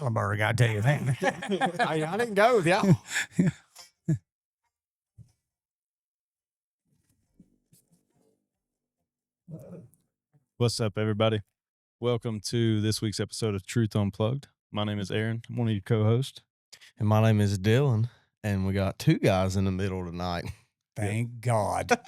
Gatlinburg, I tell you that. I didn't go with y'all. What's up, everybody? Welcome to this week's episode of Truth Unplugged. My name is Aaron. I'm one of your co-hosts. And my name is Dylan, and we got two guys in the middle tonight. Thank God.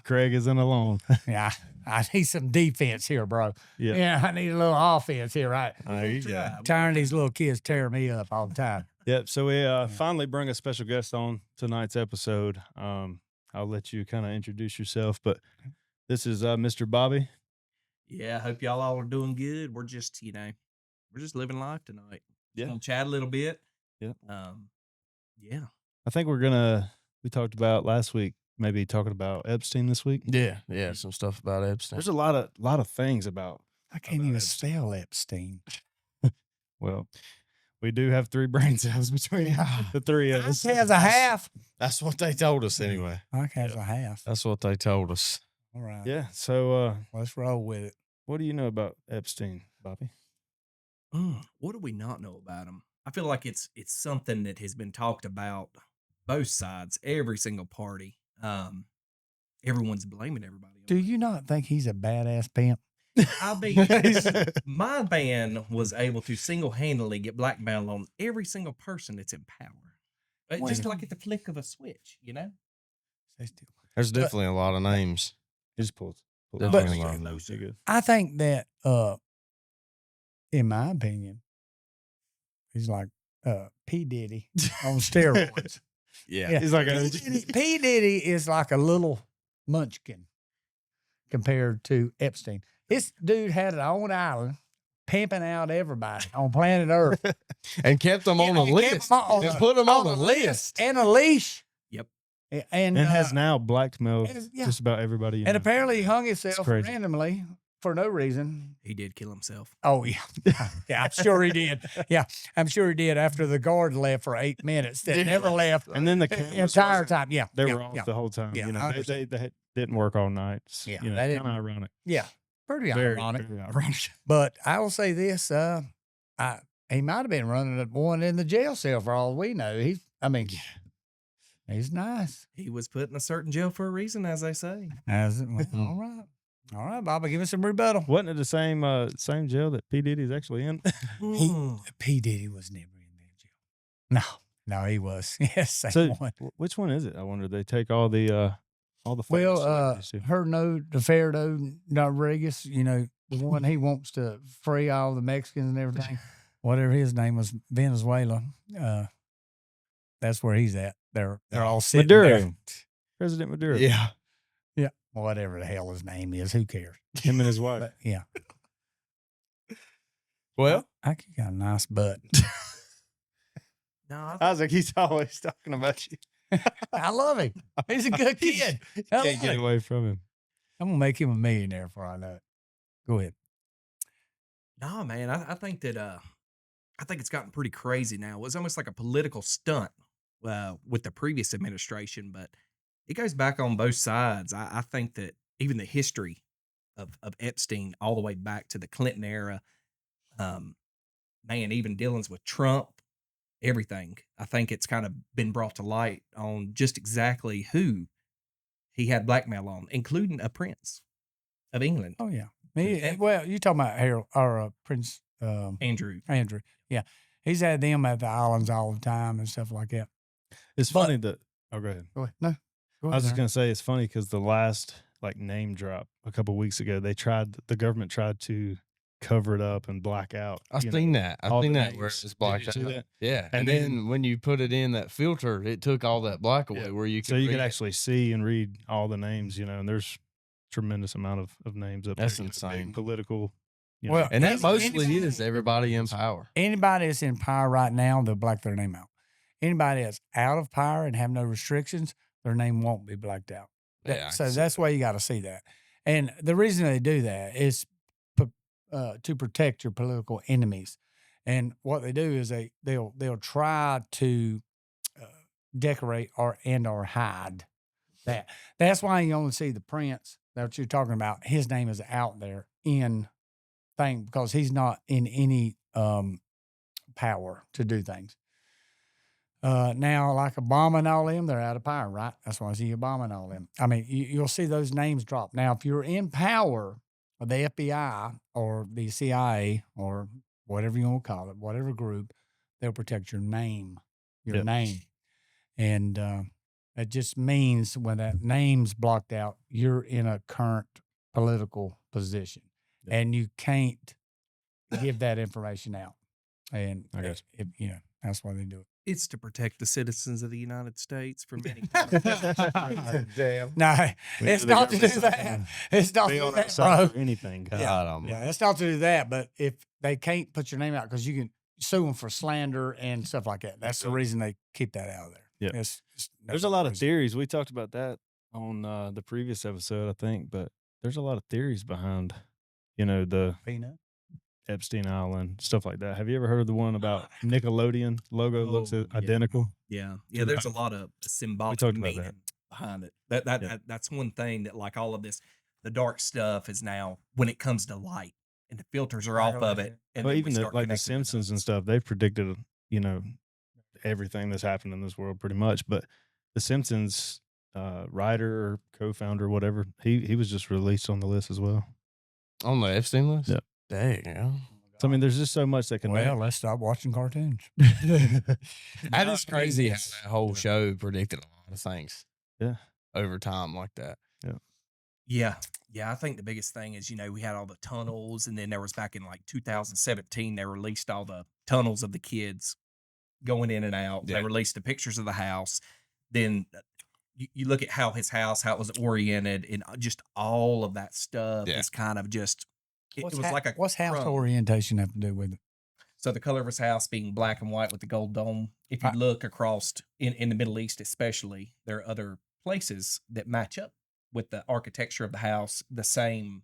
Craig isn't alone. Yeah, I need some defense here, bro. Yeah. Yeah, I need a little offense here, right? There you go. Tiring of these little kids tearing me up all the time. Yep. So we finally bring a special guest on tonight's episode. I'll let you kind of introduce yourself, but this is Mr. Bobby. Yeah, I hope y'all all are doing good. We're just, we're just living life tonight. Yeah. Gonna chat a little bit. Yeah. Yeah. I think we talked about last week, maybe talking about Epstein this week. Yeah, some stuff about Epstein. There's a lot of things about. I can't even spell Epstein. Well, we do have 3 brain cells between the three of us. Ike has a half. That's what they told us anyway. Ike has a half. That's what they told us. All right. Yeah. So Let's roll with it. what do you know about Epstein, Bobby? What do we not know about him? I feel like it's something that has been talked about both sides, every single party. Everyone's blaming everybody. Do you not think he's a badass pimp? I mean, my band was able to single-handedly get blackmail on every single person that's in power. Just like at the flick of a switch, There's definitely a lot of names. Just pull Definitely it. a lot of names. You're good. I think that, in my opinion, he's like P. Diddy on steroids. Yeah. He's like P. Diddy is like a little munchkin compared to Epstein. This dude had his own island, pimping out everybody on planet Earth. And kept them on a list. And put them on a list. And a leash. Yep. And has now blackmailed yeah. just about everybody. And apparently he hung himself crazy. randomly for no reason. He did kill himself. Oh, yeah. Yeah, I'm sure he did. Yeah, I'm sure he did after the guard left for 8 minutes. That never left. And then the The cameras entire time. Yeah. they yeah, were off yeah. the whole time. Yeah, You know, I they didn't work all night. Yeah, You know, they kind of ironic. Yeah. Pretty Very, ironic. very ironic. But I will say this, he might have been running one in the jail cell for all we know. He's nice. He was put in a certain jail for a reason, as they say. All right. All right, Bobby, give me some rebuttal. Wasn't it the same jail that P. Diddy's actually in? P. Diddy was never in that jail. No, he was. Yes, same So one. which one is it? I wonder. They take all the famous celebrities, too. Herno DeFerdo Rodriguez, the one he wants to free all the Mexicans and everything. Whatever his name was, Venezuela. That's where he's at. They're all sitting Maduro. there. President Maduro. Yeah. Yeah, whatever the hell his name is, who cares? Him and his wife. But yeah, Well, I got a nice butt. No, I was like, he's always talking about you. I love him. He's a good kid. I love Can't get him. away from him. I'm gonna make him a millionaire before I know it. Go ahead. No, man, I think that I think it's gotten pretty crazy now. It was almost like a political stunt with the previous administration, but it goes back on both sides. I think that even the history of Epstein all the way back to the Clinton era, man, even dealings with Trump, everything. I think it's kind of been brought to light on just exactly who he had blackmail on, including a prince of England, Oh yeah. Well, you talking about Harold or Prince Andrew. Andrew? Yeah, he's had them at the islands all the time and stuff like that. It's But- funny that. Oh, go ahead. Go ahead. No. Go I was just ahead. gonna say it's funny because the last name drop a couple weeks ago, the government tried to cover it up and black out. I've you know, seen that. I've all seen the that where names. it's Did blacked you see out. that? Yeah. And And then when you put it in that filter, it took all that black away Yeah. where you could So you read could it. actually see and read all the names, and there's tremendous amount of names up That's there. insane. Political. Well, And that Any- mostly anybody- is everybody in power. Anybody that's in power right now, they'll black their name out. Anybody that's out of power and have no restrictions, their name won't be blacked out. Yeah, I So can see that's why you got to see that. And the reason they do that is to protect your political enemies. And what they do is they'll try to decorate or hide that. That's why you only see the prince that you're talking about. His name is out there in thing because he's not in any power to do things. Now, like Obama and all them, they're out of power, right? That's why I see Obama and all them. I mean, you'll see those names drop. Now, if you're in power of the FBI or the CIA or whatever you want to call it, whatever group, they'll protect your name, Yep. And it just means when that name's blocked out, you're in a current political position, Yep. and you can't give that information out. And I guess. that's why they do it. It's to protect the citizens of the United States from any. Damn. No, We it's need the not to do government that. It's not to Be do on our that, side bro. for anything. God. Yeah, it's not to do that. But if they can't put your name out, because you can sue them for slander and stuff like that. That's the reason they keep that out of there. Yep. There's a lot of theories. We talked about that on the previous episode, I think, but there's a lot of theories behind, the peanut. Epstein Island, stuff like that. Have you ever heard of the one about Nickelodeon logo looks identical? Yeah. There's a lot of symbolic talked about meaning that. behind it. Yeah. That's one thing that, like, all of this, the dark stuff is now when it comes to light and the filters are off of it. And Well, then even we start the connecting the Simpsons and dots. stuff, they've predicted, everything that's happened in this world pretty much. But the Simpsons writer or co-founder, whatever, he was just released on the list as well. On the Epstein list? Yep. Dang. Yeah. So, I mean, there's just so much that can Well, let's stop watching cartoons. That is crazy how that whole show predicted a lot of things. Yeah. Over time like that. Yeah. I think the biggest thing is, we had all the tunnels, and then there was back in like 2017, they released all the tunnels of the kids going in and out. Yeah. They released the pictures of the house. Then you look at how his house, how it was oriented, and just all of that stuff Yeah. is kind of just, it was What's like a what's house crumb. orientation have to do with it? So the color of his house being black and white with the gold dome. If you Right. look across in the Middle East, especially, there are other places that match up with the architecture of the house, the same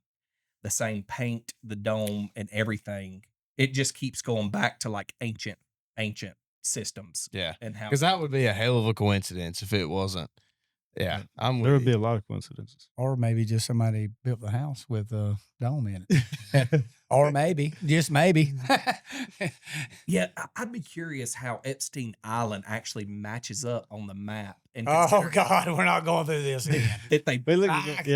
paint, the dome, and everything. It just keeps going back to like ancient systems. Yeah. And how Because that would be a hell of a coincidence if it wasn't. Yeah. I'm with There would be you. a lot of coincidences. Or maybe just somebody built the house with a dome in it. Or maybe, just maybe. Yeah, I'd be curious how Epstein Island actually matches up on the map. And Oh consider God, we're not going through this again. if they We looked at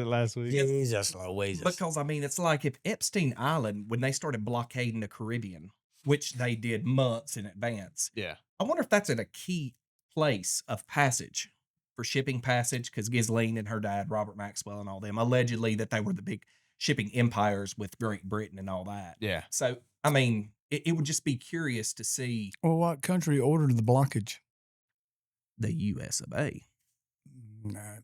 it last week. Jesus Louise. Because, I mean, it's like if Epstein Island, when they started blockading the Caribbean, which they did months in advance, Yeah. I wonder if that's at a key place of passage for shipping passage, because Ghislaine and her dad, Robert Maxwell, and all them, allegedly that they were the big shipping empires with Great Britain and all that. Yeah. So, I mean, it would just be curious to see Well, what country ordered the blockage? the US of A. No,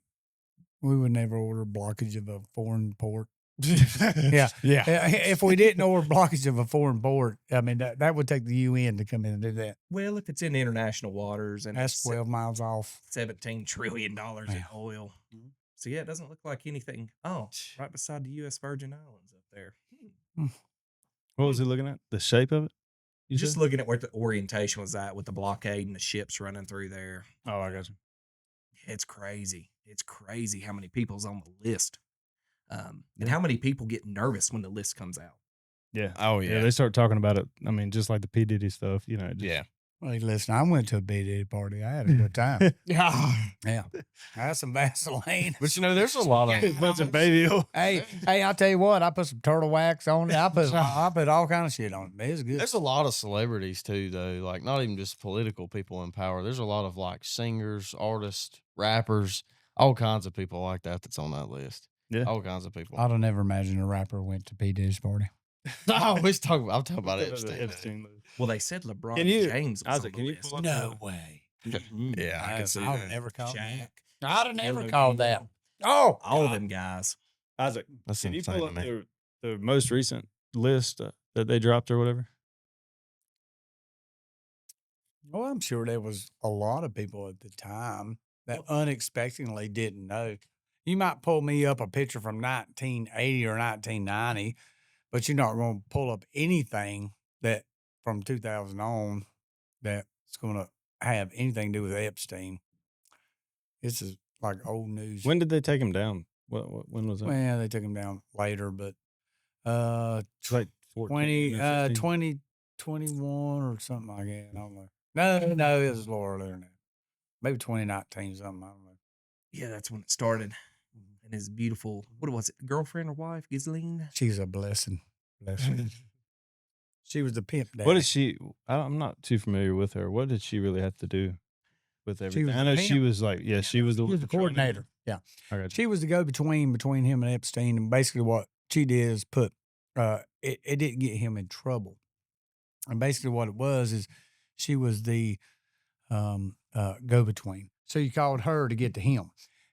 we would never order blockage of a foreign port. Yeah. If we didn't order blockage of a foreign port, I mean, that would take the UN to come in and do that. Well, if it's in international waters and That's it's 12 miles off. $17 trillion in Yeah. oil. So, yeah, it doesn't look like anything. Oh, right beside the U.S. Virgin Islands up there. What was he looking at? The shape of it? You Just said? looking at where the orientation was at with the blockade and the ships running through there. Oh, I got you. It's crazy. It's crazy how many people's on the list. And how many people get nervous when the list comes out. Yeah. Oh, Yeah, yeah. they start talking about it. I mean, just like the P. Diddy stuff, it just, Yeah. Well, listen, I went to a BD party. I had a good time. Yeah. Yeah. I had some Vaseline. But there's a lot of bunch of baby oil. Hey, I'll tell you what, I put some turtle wax on it. I put all kind of shit on it. It was good. There's a lot of celebrities too, though. Like not even just political people in power. There's a lot of like singers, artists, rappers, all kinds of people like that that's on that list. Yeah. All kinds of people. I'd have never imagined a rapper went to P. Diddy's party. I'm talking about Epstein. Well, they said LeBron Can you- James was Isaac, on can the you list. pull up No way. Yeah, I can see I would that. have never called Shaq, that. I'd have never Hello, called that. Oh, all of them guys. Isaac, That's can you insane pull to up me. the most recent list that they dropped or whatever? well, I'm sure there was a lot of people at the time that unexpectedly didn't know. You might pull me up a picture from 1980 or 1990, but you're not going to pull up anything that from 2000 on that's going to have anything to do with Epstein. This is like old news. When did they take him down? When was that? Well, they took him down later, but It's like 14, 20, 15. 21 or something like that. I don't know. No, it was a little earlier than that. Maybe 2019 something. I don't know. Yeah, that's when it started. And his beautiful, what was it, girlfriend or wife, Ghislaine? She's a blessing. Blessing. She was the pimp daddy. What did she? I'm not too familiar with her. What did she really have to do with everything? was I the know she pimp. was like, yeah, she was the coordinator. Yeah. I got you. She was the go between him and Epstein. And basically what she did is put it didn't get him in trouble. And basically what it was is she was the go between. So you called her to get to him.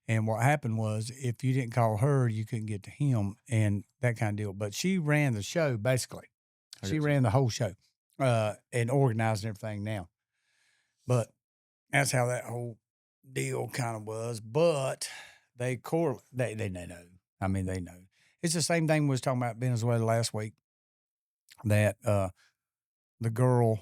And what happened was if you didn't call her, you couldn't get to him and that kind of deal. But she ran the show basically. She ran the whole show and organized everything now. But that's how that whole deal kind of was. But they know. I mean, they know. It's the same thing we was talking about Venezuela last week. That the girl,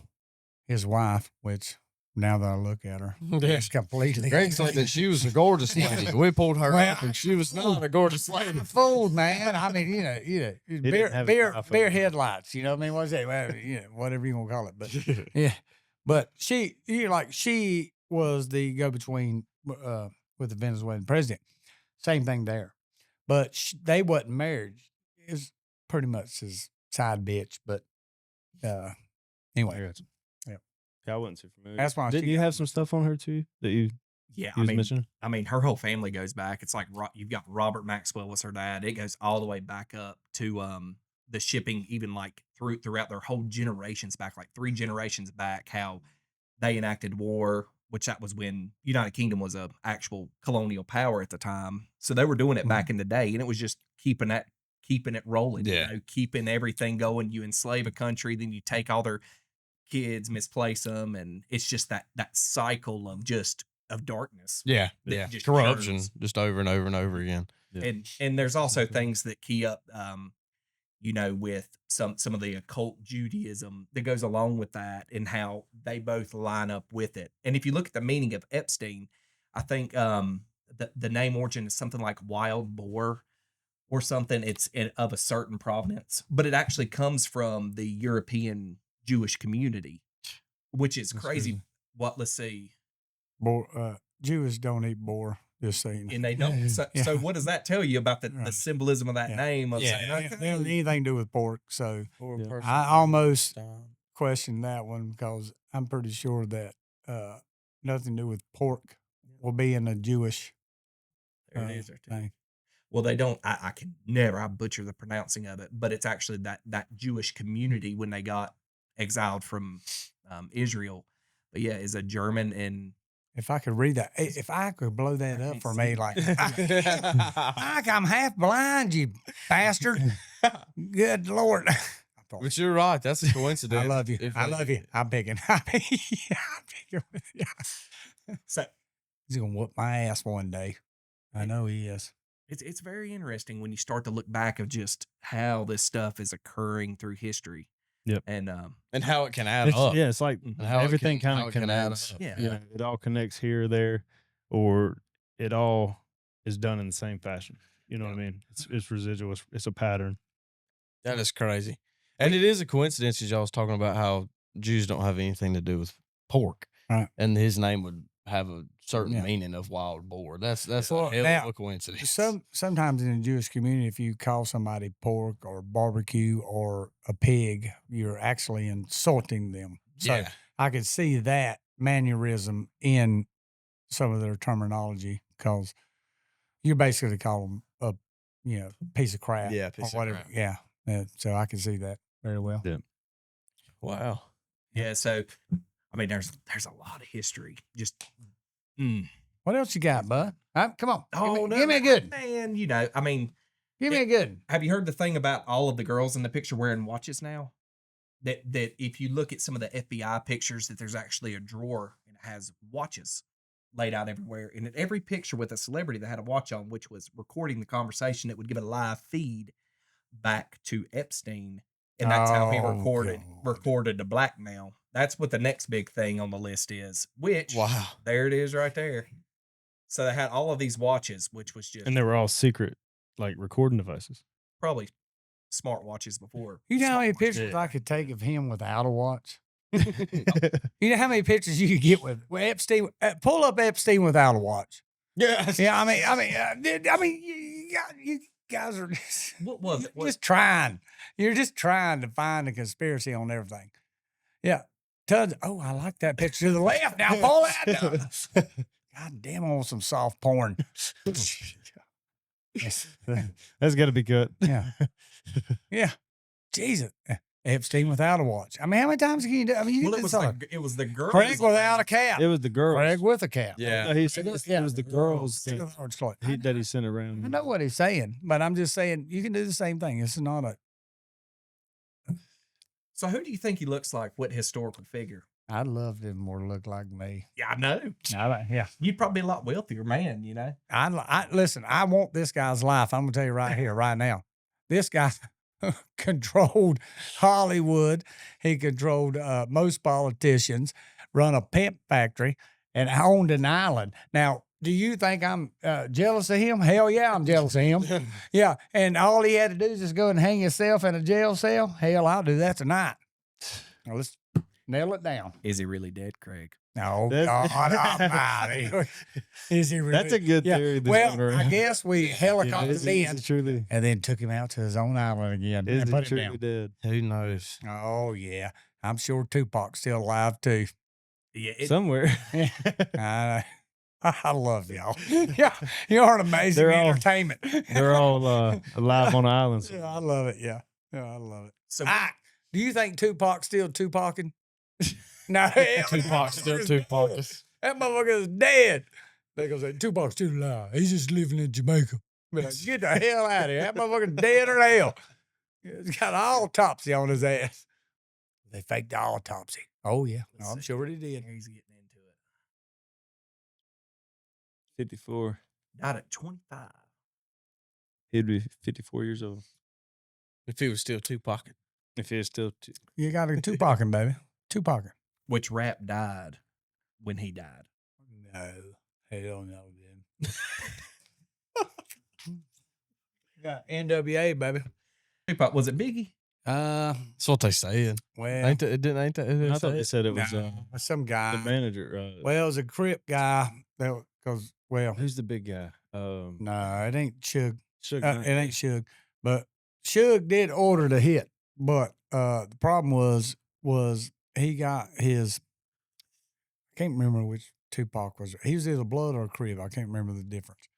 his wife, which now that I look at her, it's completely. Greg said that she was a gorgeous lady. We pulled her Well, up, and she was not a gorgeous lady. Fooled, man. I mean, didn't have his iPhone. bare headlights. You know what I mean? What's that? Well, whatever you gonna call it. But yeah, but she was the go between with the Venezuelan president. Same thing there, but they wasn't married. It's pretty much his side bitch. But anyway, I got you. Yeah, I wasn't too familiar. that's why. Didn't you have some stuff on her too that you Yeah, was mentioning? I mean, her whole family goes back. It's like you've got Robert Maxwell was her dad. It goes all the way back up to the shipping, even like throughout their whole generations back, like 3 generations back, how they enacted war, which that was when United Kingdom was a actual colonial power at the time. So they were doing it back in the day, and it was just keeping it rolling. Yeah. Keeping everything going. You enslave a country, then you take all their kids, misplace them, and it's just that cycle of darkness. Yeah, that yeah, just corruption, turns. just over and over and over again. Yeah. And there's also things that key up with some of the occult Judaism that goes along with that and how they both line up with it. And if you look at the meaning of Epstein, I think the name origin is something like wild boar or something. It's of a certain provenance, but it actually comes from the European Jewish community, which is That's crazy. Let's see. Jews don't eat boar. Just saying. And they don't. So, Yeah. so what does that tell you about the Right. symbolism of that Yeah. name? Of Yeah, saying, they don't have anything to do with pork. So Yeah. I almost question that one because I'm pretty sure that nothing to do with pork will be in a Jewish there it is. There too. thing. Well, they don't. I can never. I butcher the pronouncing of it, but it's actually that Jewish community when they got exiled from Israel. But yeah, is a German and If I could read that, if I could blow that up can't for see me, it. like, I'm half blind, you bastard. Good Lord. But you're right. That's a coincidence. I love you. If I they- love you. I'm picking. I'm picking with you. so He's going to whoop my ass one day. I know he is. it's very interesting when you start to look back of just how this stuff is occurring through history. Yep. And and how it can add It's, up. yeah, it's like And how it everything can- kind how of it can add connects. up. Yeah. You know, it all connects here or there, or it all is done in the same fashion. You know what I mean? It's residual. It's a pattern. That is crazy. And it is a coincidence that y'all was talking about how Jews don't have anything to do with pork. Right. And his name would have a certain Yeah. meaning of wild boar. That's Well, a hell now, of a coincidence. Sometimes in the Jewish community, if you call somebody pork or barbecue or a pig, you're actually insulting them. So Yeah. I could see that mannerism in some of their terminology because you basically call them a piece of crap. Yeah, piece or of whatever. crap. Yeah. So I can see that very well. Yeah. Wow. yeah, so I mean, there's a lot of history. Just What else you got, bud? Come on. no, give me a good. man. I mean, Give me a good. have you heard the thing about all of the girls in the picture wearing watches now? That if you look at some of the FBI pictures, that there's actually a drawer and it has watches laid out everywhere. And in every picture with a celebrity that had a watch on, which was recording the conversation, that would give a live feed back to Epstein. And that's how he Oh, recorded the blackmail. That's what the next big thing on the list is, which Wow. there it is right there. So they had all of these watches, which was just And they were all secret, like recording devices. probably smartwatches before. You know how many smartwatches. pictures I could take of him without a watch? You know how many pictures you could get with Epstein? Pull up Epstein without a watch. Yeah. Yeah, you guys are just, What was it? just trying. You're just trying to find a conspiracy on everything. Yeah. Tons. Oh, I like that picture to the left. Now pull that down. God damn, I want some soft porn. That's got to be good. Yeah. Yeah. Jesus. Epstein without a watch. I mean, how many times can you do? I mean, you Well, can it was do it was the girl. Craig without a cap. It was the girls. Craig with a cap. Yeah. No, he said it was the girls that he sent I around. know what he's saying, but I'm just saying you can do the same thing. It's not a. So who do you think he looks like? What historical figure? I'd love him more to look like me. Yeah, I know. Yeah. You'd probably be a lot wealthier man, you know. I listen. I want this guy's life. I'm gonna tell you right here, right now. This guy controlled Hollywood. He controlled most politicians. Run a pimp factory and owned an island. Now, do you think I'm jealous of him? Hell yeah, I'm jealous of him. Yeah, and all he had to do is just go and hang himself in a jail cell. Hell, I'll do that tonight. Now let's nail it down. Is he really dead, Craig? No, That's- God, I'm out. Is he really? That's a good theory. that's Well, going I around. guess we helicoptered Is in it truly? and then took him out to his own island again Is and it put him truly down. dead? Who knows? Oh yeah, I'm sure Tupac's still alive too. Yeah. Somewhere. I love y'all. Yeah, you are an amazing They're all- entertainment. They're all alive on the islands. Yeah, I love it. Yeah, I love it. So Do you think Tupac's still Tupacing? No, hell, Tupac's still that Tupac's. That motherfucker is dead. They gonna say Tupac's still alive. He's just living in Jamaica. Be like, get the hell out of here. That motherfucker's dead or hell. He's got an autopsy on his ass. They faked the autopsy. Oh yeah, Let's I'm see. sure he did. he's getting into it. 54. Died at 25. He'd be 54 years old If he was still Tupac. if he is still. You got a Tupacing, baby. Tupacing. Which rap died when he died? No, hell no, then. Got NWA, baby. Tupac, was it Biggie? That's what they said. Well, Ain't that who they I thought they said? said it was some guy. the manager. Well, it was a Crip guy. Because Who's the big guy? no, it ain't Suge. Suge It Knight. ain't Suge. But Suge did order the hit. But the problem was he got his. I can't remember which Tupac was. He was either Blood or Crib. I can't remember the difference.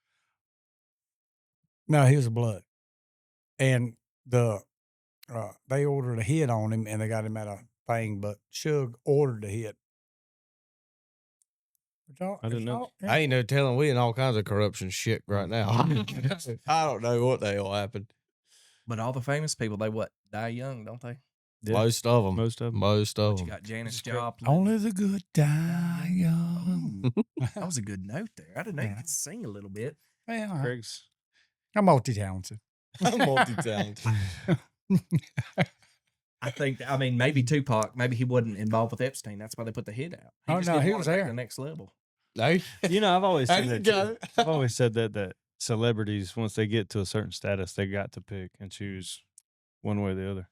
No, he was a Blood, and they ordered a hit on him, and they got him at a thing. But Suge ordered the hit. I didn't know. I ain't no telling. We in all kinds of corruption shit right now. I don't know what the hell happened. But all the famous people, they die young, don't they? Yeah, Most of them. most of them. Most of You them. got Janis Joplin. Only the good die young. That was a good note there. I didn't know you could sing a little bit. Well, Craig's. I'm multi-talented. I'm multi-talented. I think, maybe Tupac, maybe he wasn't involved with Epstein. That's why they put the hit out. Oh, just no, didn't he want was it back to there. the next level. No. You know, I've always There said you that. go. I've always said that celebrities, once they get to a certain status, they got to pick and choose one way or the other.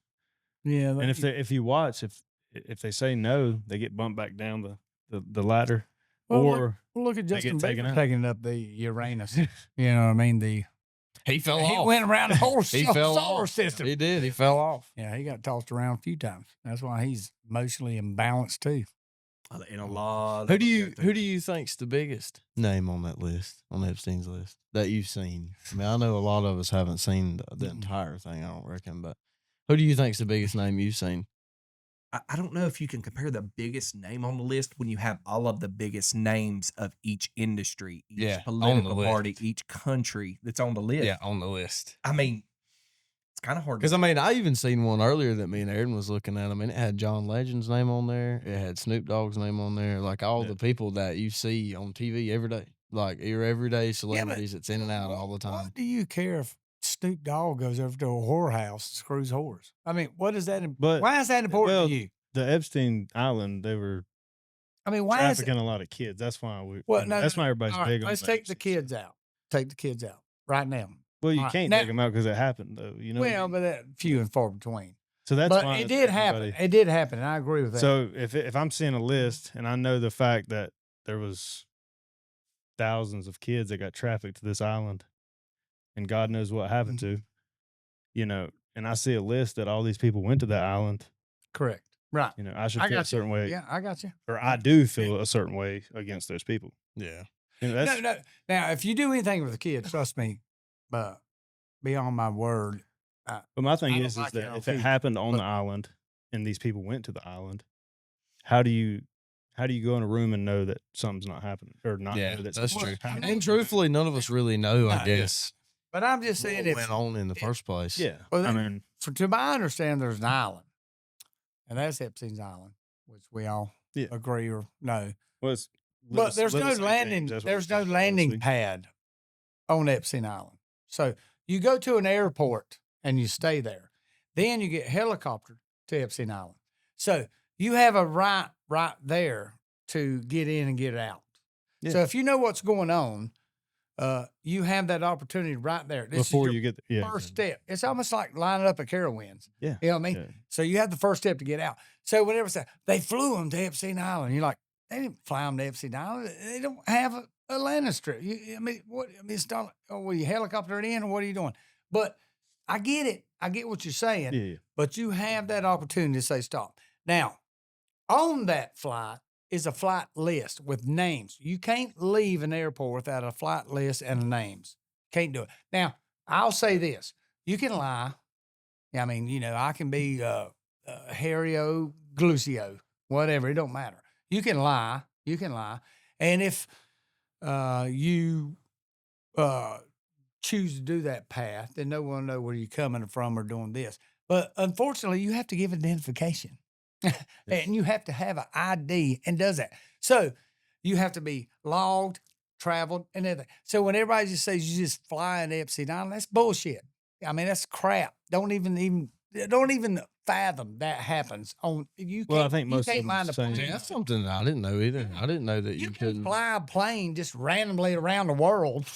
Yeah, And if you watch, if they say no, they get bumped back down the ladder, or look at they Justin get taken Bieber out. taking up the Uranus. You know what I mean? He fell He off. went around the whole He solar fell off. system. He did. He fell off. Yeah, he got tossed around a few times. That's why he's emotionally imbalanced too. In a lot. Who do you think's the biggest name on that list, on Epstein's list, that you've seen? I mean, I know a lot of us haven't seen the entire thing, I don't reckon, but who do you think's the biggest name you've seen? I don't know if you can compare the biggest name on the list when you have all of the biggest names of each industry, each Yeah, on the political list. party, each country that's on the list. Yeah, on the list. I mean, it's kind of hard. Because, I mean, I even seen one earlier that me and Aaron was looking at. I mean, it had John Legend's name on there. It had Snoop Dogg's name on there. Like, all Yeah. the people that you see on TV every day. Like, your everyday celebrities that's in and out all the time. What do you care if Snoop Dogg goes over to a whorehouse and screws whores? I mean, what is that? But- Why is that important well, to you? the Epstein Island, they were I mean, why is it? trafficking a lot of kids. That's why Well, no, that's no, why everybody's all right, big on let's that. take the kids out. Take the kids out right now. Well, you Alright, can't now- take them out because it happened, though. You know. what I Well, mean? but that few and far between. So that's But fine it if did happen. everybody- It did happen, and I agree with that. So if I'm seeing a list and I know the fact that there was thousands of kids that got trafficked to this island, and God knows what happened Mm-hmm. to, and I see a list that all these people went to that island, Correct. Right. I should I feel a got you. certain way, Yeah, I got you. or I do feel a certain way against those people. Yeah. That's No. Now, if you do anything with a kid, trust me, beyond my word, But my I thing don't is like it that on if it TV, happened on but- the island and these people went to the island, how do you go in a room and know that something's not happening or not? Yeah, know that that's something's true. happening? And truthfully, none of us really know, I No, guess, but I'm just saying, what if went on in the first place. Yeah, Well, I mean, to my understanding, there's an island, and that's Epstein's Island, which we all Yeah. agree or know. well, it's But there's Little no St. landing. James, that's what There's we no call it, landing obviously. pad on Epstein Island. So you go to an airport and you stay there. Then you get helicoptered to Epstein Island. So you have a right there to get in and get out. Yeah. So if you know what's going on, you have that opportunity right there. This Before is you your get there. Yeah, first exactly. step. It's almost like lining up at Carowinds. Yeah. You know what I mean? Yeah. So you have the first step to get out. So whenever they flew them to Epstein Island, you're like, they didn't fly them to Epstein Island. They don't have a landing strip. It's not. Oh, well, you helicopter it in, or what are you doing? But I get it. I get what you're saying. Yeah. But you have that opportunity to say stop. Now, on that flight is a flight list with names. You can't leave an airport without a flight list and names. Can't do it. Now, I'll say this. You can lie. I mean, I can be Harry O. Glucio, whatever. It don't matter. You can lie. And if you choose to do that path, then no one will know where you're coming from or doing this. But unfortunately, you have to give identification. And you have to have an ID and does that. So you have to be logged, traveled, and everything. So when everybody just says you just fly into Epstein Island, that's bullshit. I mean, that's crap. Don't even fathom that happens on you. Well, I Can't- think you most of can't them mind the say- plane. Yeah, that's something that I didn't know either. I didn't know that you You can could. fly a plane just randomly around the world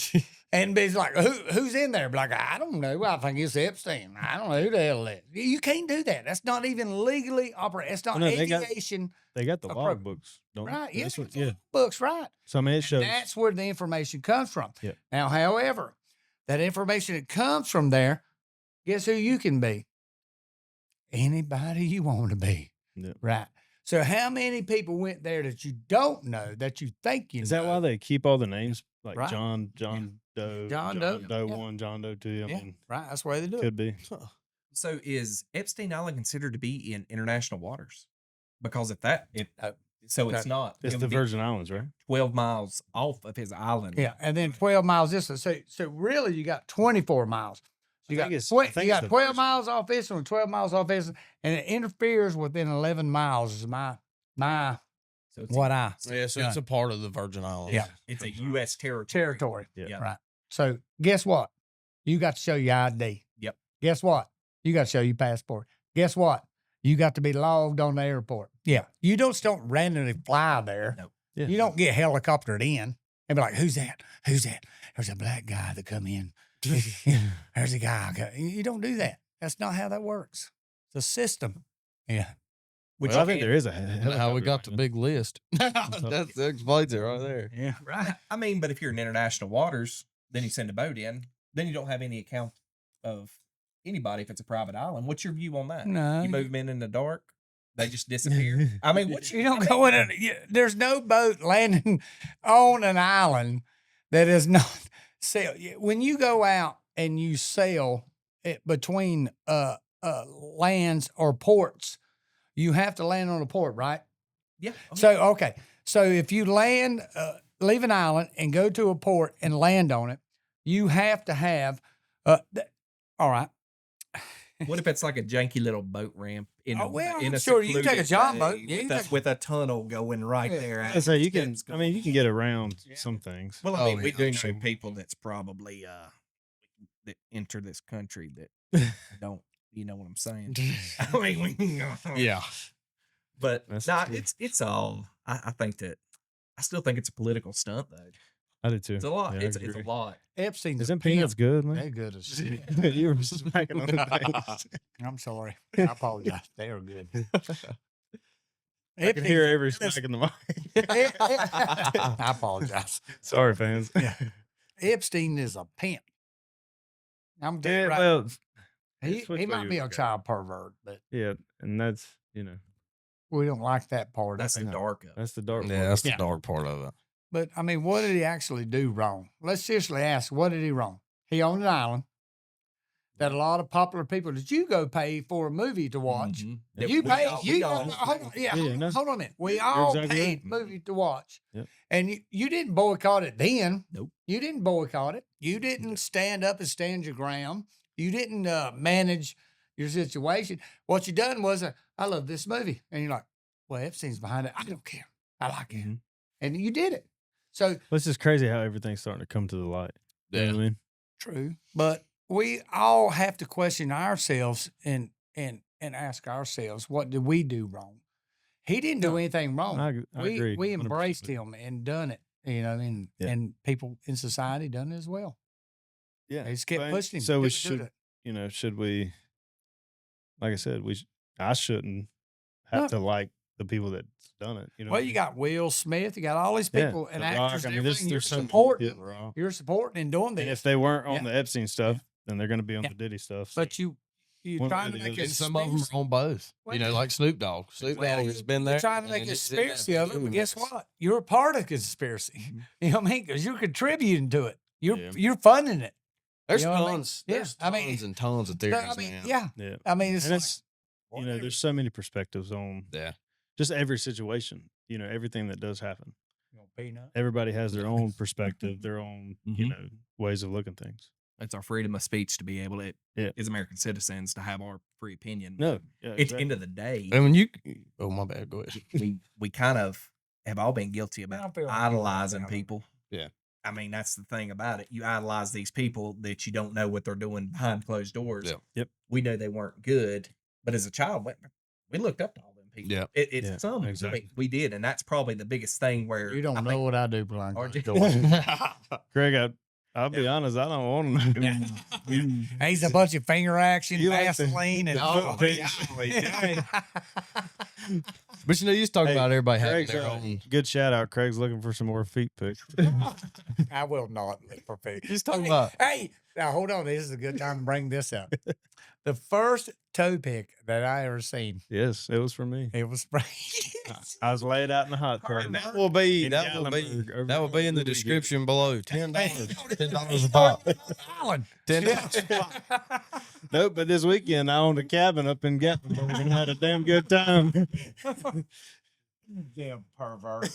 and be like, who's in there? Be like, I don't know. I think it's Epstein. I don't know who the hell it is. You can't do that. That's not even legally operating. It's not Well, no, they got- aviation. They got the Appro- log books, don't they? Right. Yeah, That's what- it's books, right. So I mean, it And shows. that's where the information comes from. Yeah. Now, however, that information that comes from there, guess who you can be? Anybody you want to be. Yeah. Right. So how many people went there that you don't know that you think you Is know? that why they keep all the names like Right. John Doe, John Doe, yeah. 1, John Doe 2? I Yeah, mean, right. That's the way they do it. could be. So is Epstein Island considered to be in international waters? Because if that, so it's not. It's It the would be Virgin Islands, right? 12 miles off of his island. Yeah, and then 12 miles distance. So really, you got 24 miles. You got, think it's- 20 I think you it's got the 12 Virgin. miles off this one, 12 miles off this one, and it interferes within 11 miles is my So it's what I Yeah, so it's a part of the Virgin Islands. Yeah. it's a U.S. territory. territory. Yeah. Yeah. Right. So guess what? You got to show your ID. Yep. Guess what? You got to show your passport. Guess what? You got to be logged on the airport. Yeah. You don't randomly fly there. No. Yeah. You don't get helicoptered in and be like, who's that? Who's that? There's a black guy that come in. There's a guy. You don't do that. That's not how that works. It's a system. Yeah. Which Well, I think there is a. That's how we got the big list. That explains it right there. Yeah. Right. I mean, but if you're in international waters, then you send a boat in, then you don't have any account of anybody if it's a private island. What's your view on that? No. You move them in the dark, they just disappear. I mean, what's You don't go in it. There's no boat landing on an island that is not sail. When you go out and you sail it between lands or ports, you have to land on a port, right? Yeah. So okay. So if you land, leave an island and go to a port and land on it, you have to have. All right. What if it's like a janky little boat ramp in Oh, well, in a sure, you can take a secluded John boat. bay Yeah, you with, take- with a tunnel going right Yeah. there? I say you can. Steps I mean, you can get around some things. Well, I Oh, mean, we yeah, do I'm know sure. people that's probably that enter this country that don't. You know what I'm saying? I mean, Yeah. but That's nah, true. it's all. I think that I still think it's a political stunt though. I did too. It's a lot. Yeah, I It's a agree. lot. Epstein's Isn't a pimp. peanuts good, They're man? good as shit. You were smacking on the things. I'm sorry. I apologize. They are good. I can hear Epstein's- every smack in the mic. I apologize. Sorry, fans. Yeah. Epstein is a pimp. I'm Yeah, right. well, he it's which he way might you be a look at it. child pervert, but yeah, and that's we don't like that part. That's the No. dark of it. that's the dark. Yeah, part. that's the Yeah. dark part of it. But I mean, what did he actually do wrong? Let's seriously ask, what did he wrong? He owned an island that a lot of popular people that you go pay for a movie to watch. Mhm. Yep. You We pay. all- You we all- hold on, yeah, Yeah, no. hold on a minute. We You're all exactly paid right. movie to watch, Yep. and you didn't boycott it then. Nope. You didn't boycott it. You didn't stand up and stand your ground. You didn't manage your situation. What you done was, I love this movie, and you're like, well, Epstein's behind it. I don't care. I like it, Mhm. and you did it. So Well, it's just crazy how everything's starting to come to the light. You know what I mean? true, but we all have to question ourselves and ask ourselves, what did we do wrong? He didn't do No, anything wrong. I agree. We 100%. embraced him and done it, and Yeah. and people in society done it as well. Yeah, They just kept but- pushing him. So do we it, do should, it. should we? Like I said, I shouldn't have No. to like the people that's done it. You know. Well, what I you mean? got Will Smith, you got all these Yeah, people and The Rock, actors. I And mean, everything. You're there's so many supporting. people, Rock. You're supporting and doing And this, if they weren't on Yeah. the Epstein stuff, then they're going to be on Yeah. the Diddy stuff. but you're One trying way to or the make other. a And some of them conspiracy. are on both. Well, You know, like Snoop Dogg. Snoop Well, Dogg has been there. Trying to make and a he's in that conspiracy of it, but doing guess this. what? You're a part of the conspiracy. You know what I mean? Because you're contributing to it. Yeah. You're funding it. There's You know what I mean? tons. Yeah, There's I mean- tons and tons of So, theories, I mean, man. yeah. Yeah, I mean, it's and like, it's whatever. there's so many perspectives on Yeah. just every situation. Everything that does happen. You know, peanut. Everybody has their own perspective, their own Mhm. ways of looking things. It's our freedom of speech to be able to, Yeah. as American citizens, to have our free opinion. No, But yeah, at the exactly. end of the day, And when you, oh, my bad. Go ahead. we kind of have all been guilty I about feel like idolizing you're right. people. Yeah. I mean, that's the thing about it. You idolize these people that you don't know what they're doing behind closed doors. Yeah. Yep. We know they weren't good, but as a child, we looked up to all them people. Yeah. It's Yeah, some. exactly. I mean, we did, and that's probably the biggest thing where You don't I know think- what I do behind Or closed do- doors. Greg, I'll be honest, I don't want to know. He's a bunch of finger action, You like the- Vaseline, and the foot But you used to talk Hey, about everybody having Craig's, their own. good shout out. Craig's looking for some more feet pics. I will not look for feet. He's talking about. Hey, now hold on. This is a good time to bring this up. The first toe pick that I ever seen, Yes, it was for me. it was I was laid out in the hot tub. That will be In that will be Gatlinburg over that will be in the the weekend. description below. $10. $10 a $10 pop. Island. $10. Nope, but this weekend I owned a cabin up in Gatlinburg and had a damn good time. Damn pervert.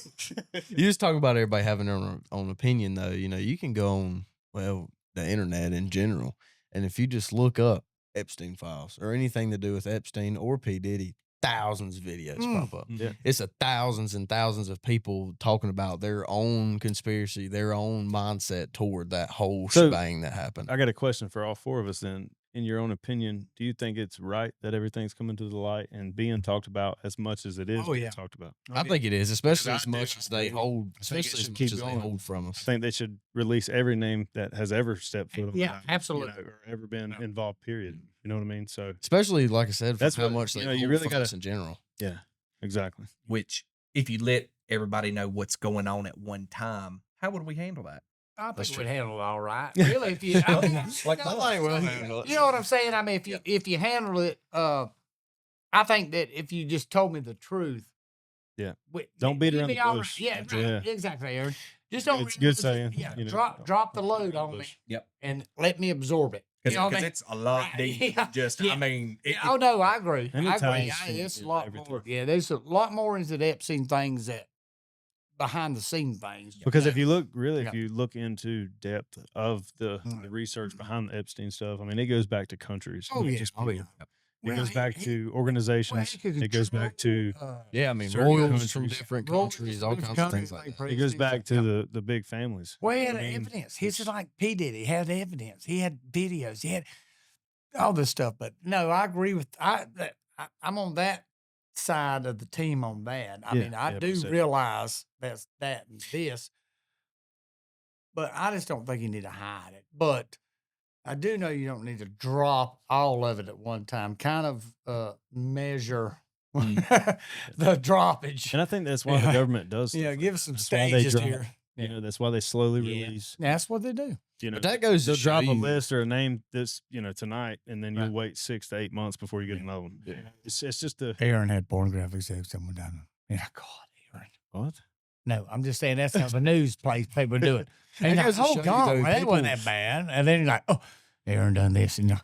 You just talk about everybody having their own opinion, though. You can go on, well, the internet in general, and if you just look up Epstein files or anything to do with Epstein or P. Diddy, thousands of videos pop up. Yeah. It's thousands and thousands of people talking about their own conspiracy, their own mindset toward that whole So, shebang that happened. I got a question for all four of us then. In your own opinion, do you think it's right that everything's coming to the light and being talked about as much as it is Oh, being yeah. talked about? I think it is, especially I as do. much as they hold, I think it especially as should much keep as they going. hold from I us. think they should release every name that has ever stepped foot on the Yeah, island, absolutely. or ever been involved, period. You know what I mean? So, Especially, like I said, for That's how what- much you they know, you hold really from gotta- us in general. yeah, exactly. which if you let everybody know what's going on at one time, how would we handle that? I That's think we'd true. handle it all right. Really, if you, I mean, Like, you know, I think we'll handle it. You know what I'm saying? I mean, if you handle it, I think that if you just told me the truth, Yeah. we- Don't beat you'd around be the all bush. Yeah, Yeah. right, exactly, Aaron. Just don't. It's a good saying, Yeah, you know, drop the don't load beat around on the me. bush. Yep. And let me absorb it. You know what I mean? it's a lot Right, deep. yeah, Just, yeah. I mean, Oh no, I agree. And I it agree. ties It's a into lot everything. more. Yeah, there's a lot more into the Epstein things that behind the scene things. Because if Yeah. you look really, Yeah. if you look into depth of the research behind the Epstein stuff, I mean, it goes back to countries. Oh not yeah, just oh yeah. people. It goes back to organizations. It goes back to Yeah, I mean, certain royals from countries. different Royals countries, from all different kinds of things countries, like like that. it goes back Yeah. to the big families. Well, he had I mean, evidence. He's it's- like P. Diddy. He had evidence. He had videos. He had all this stuff. But no, I agree with I'm on that side of the team on that. I Yeah, mean, I yeah, do percent. realize that and this. but I just don't think you need to hide it. But I do know you don't need to drop all of it at one time. Kind of measure the droppage. And I think that's why the government does. Yeah, stuff give like us some that. That's why they stages drop, here. You know, that's why they slowly release. That's what they do. You know, But that goes to they'll show drop a you- list or a name this, tonight, and then you'll Right. wait 6 to 8 months before you get another one. Yeah. It's just a Aaron had pornographic sex someone down. Yeah, God, Aaron. what? No, I'm just saying that's how the news place people do it. And That you're goes like, to oh show you, God, though, well, that people- wasn't that bad. And then you're like, oh, Aaron done this, and you're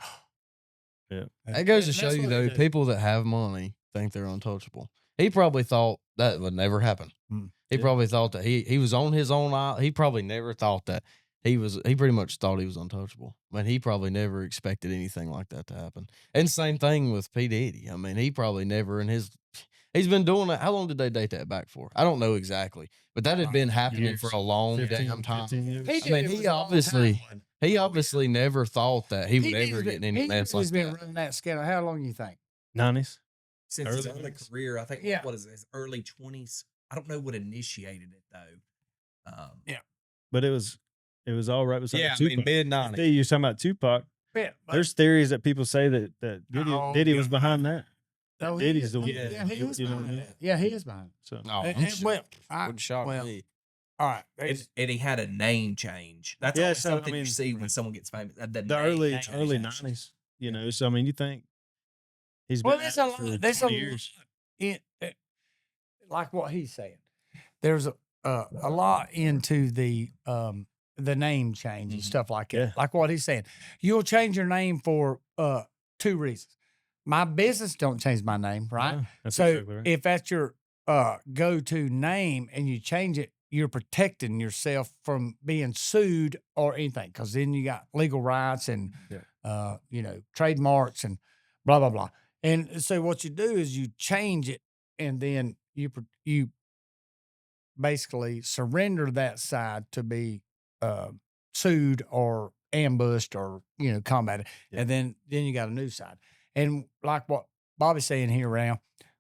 Yeah. That goes to That's show you what they though, do. people that have money think they're untouchable. He probably thought that would never happen. Mm. He Yeah. probably thought that he was on his own island. He probably never thought that he pretty much thought he was untouchable. But he probably never expected anything like that to happen. And same thing with P. Diddy. I mean, he probably never he's been doing that. How long did they date that back for? I don't know exactly. But that had been happening Years. for a long 15, damn time. 15 years. He I did mean, it he was a long obviously- time. He obviously never thought that he would He ever has get in been- any mess like He's been that. running that scandal. How long you think? 90s. Since his Early early 20s. career, I think. Yeah. What is it, his early 20s? I don't know what initiated it though. But it was all right with Tupac. mid See, you're talking about Tupac. Yeah, but- There's theories that people say that Diddy, Oh, Diddy was yeah. behind that. Oh, he Diddy's is. the one. Yeah, he is You know what I behind mean? it. Yeah, he is behind it. So Oh, Well, I, would shock well, me. all right. And he had a name change. That's Yeah, always so, I something you mean, see when someone gets famous. The the name early change. 90s, So I mean, you think he's been Well, at there's it a for lot. There's 20 a years. like what he's saying. There's a lot into the name change and Mhm. stuff like that. Yeah. Like what he's saying. You'll change your name for 2 reasons. My business don't change my name, right? Yeah, that's So exactly right. if that's your go-to name and you change it, you're protecting yourself from being sued or anything, because then you got legal rights and trademarks and blah blah blah. And so what you do is you change it, and then you basically surrender that side to be sued or ambushed or combated, Yeah. and then you got a new side. And like what Bobby's saying here around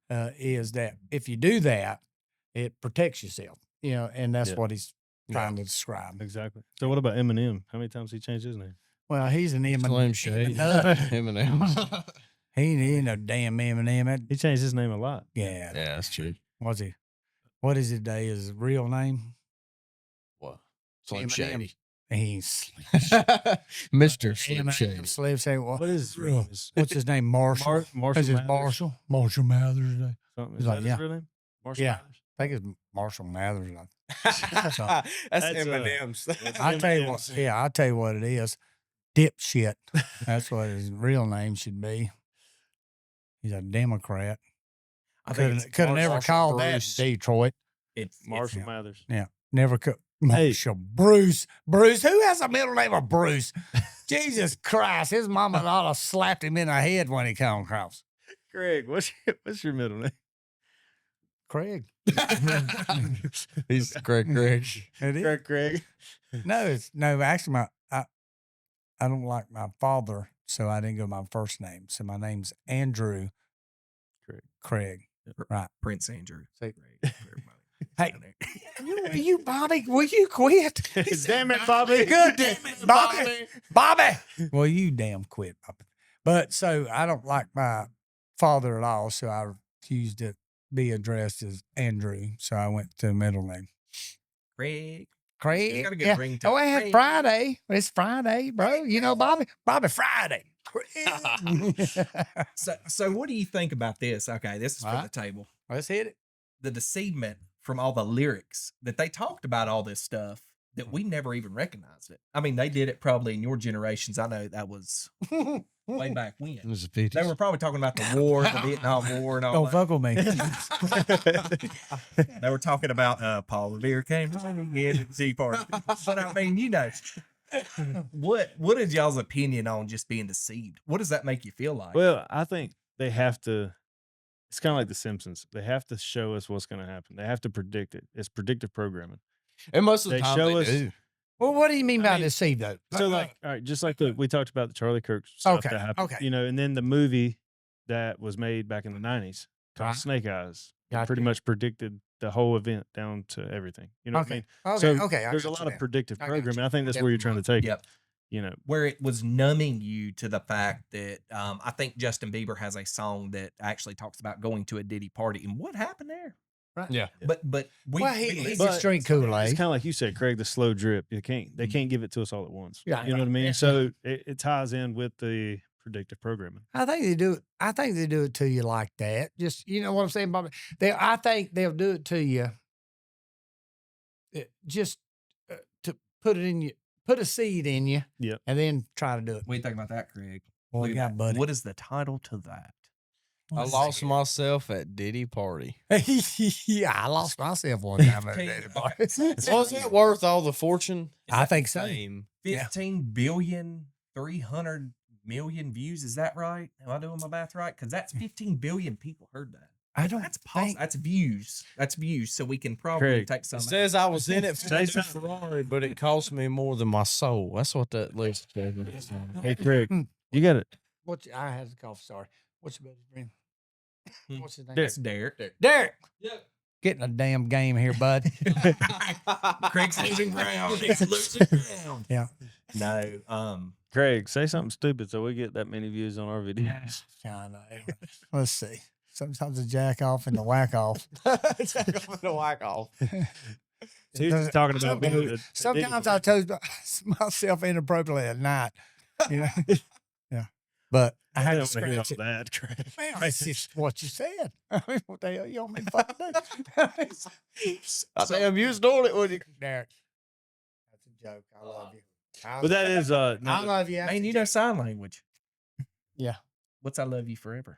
is that if you do that, it protects yourself, and that's Yeah. what he's trying to describe. Exactly. So what about Eminem? How many times he changed his name? Well, he's an Slim Eminem. Shady. Eminem. He ain't no damn Eminem. He changed his name a lot. Yeah. Yeah, that's true. What's he? What is his day? His real name? What? Slim Eminem. Shady. He's Mr. Slim Eminem, Shady. Slim Shady. What is his real name? What's his name? Marshall. Marshall Is it Mathers? Marshall? Marshall Mathers. I Something. He's Is like, that yeah. his real name? Marshall Yeah. Mathers? think it's Marshall Mathers. That's That's, Eminem's. I tell you what. Yeah, I tell you what it is. Dipshit. That's what his real name should be. He's a Democrat. I think it's Could have never Marshall called Bruce. that Detroit. it's Marshall yeah. Mathers. Never could. Hey. Marshall Bruce. Bruce. Who has a middle name of Bruce? Jesus Christ. His mama ought to slapped him in the head when he come across. Craig, what's your middle name? Craig. He's Greg. It is. Craig. No, actually I don't like my father, so I didn't go my first name. So my name's Andrew Craig. Right. Prince Andrew. See? Great for everybody. Hey. Down there. You Bobby, will you quit? Damn it, Bobby. Good damn it, Bobby. Bobby. Well, you damn quit, Bobby. But so I don't like my father at all, so I refused to be addressed as Andrew. So I went to the middle name. Craig. Craig. got a good Yeah. ring to Oh, it. it's Craig. Friday. It's Friday, bro. You know, Bobby Friday. Craig. So what do you think about this? Okay, this is for All the table. Let's hit it. The deceivement from all the lyrics that they talked about all this stuff that we never even recognized it. I mean, they did it probably in your generations. I know that was way back when. It was the 50s. They were probably talking about the war, the Vietnam War, and all Don't that. fuck with me. They were talking about Paul Revere came running in the Tea Party. But I mean, what is y'all's opinion on just being deceived? What does that make you feel like? Well, I think they have to. It's kind of like The Simpsons. They have to show us what's going to happen. They have to predict it. It's predictive programming. And most of the They time show they us- do. Well, what do you mean I by mean, deceive, though? So, like, all right, just like we talked about the Charlie Kirk stuff Okay, that happened. okay. And then the movie that was made back in the 90s, Right. Snake Eyes, Gotcha. pretty much predicted the whole event down to everything. You know what I mean? Okay. So Okay. I there's a got lot you of now. predictive I got programming. you. I think that's Yep. where you're trying to take it. Yep. You know, Where it was numbing you to the fact that I think Justin Bieber has a song that actually talks about going to a Diddy party. And what happened there? Right. Yeah. But we, Well, we he's listened- just drink it's Kool-Aid. kind of like you said, Craig, the slow drip. They can't give it to us all at once. Yeah, You know what I mean? yeah. So it ties in with the predictive programming. I think they do it. I think they do it to you like that. Just you know what I'm saying, Bobby. I think they'll do it to you. Just to put it in you, put a seed in you. Yep. And then try to do it. What do you think about that, Craig? What you got, buddy? What is the title to that? I lost myself at Diddy party. Yeah, I lost myself one time at a Diddy party. Was it worth all the fortune? I think so. Fame? 15,300,000,000 views. Is that right? Am I doing my math right? Because that's 15 billion people heard that. I don't That's think. that's views. That's views. So we can probably Craig, take some. It says I was in it for Say the something. Ferrari, but it cost me more than my soul. That's what that list says. Hey, Craig, you got it. I had a cough. Sorry. What's your buddy's name? What's his name? That's Derek. Derek. Get in a damn game here, bud. Craig's losing ground. He's losing ground. Yeah. No. Craig, say something stupid so we get that many views on our videos. I know. Let's see. Sometimes a jack off and a whack off. So he's just talking about Sometimes I told myself inappropriately at night. You know? Yeah. But I had to don't want to hear all scratch it. that, Craig. Man, that's just what you said. I mean, what the hell you want me to fucking do? I say I'm used on it when you. Derek, that's a joke. I love you. But that is I love you. Man, you know sign language. Yeah. What's I love you forever?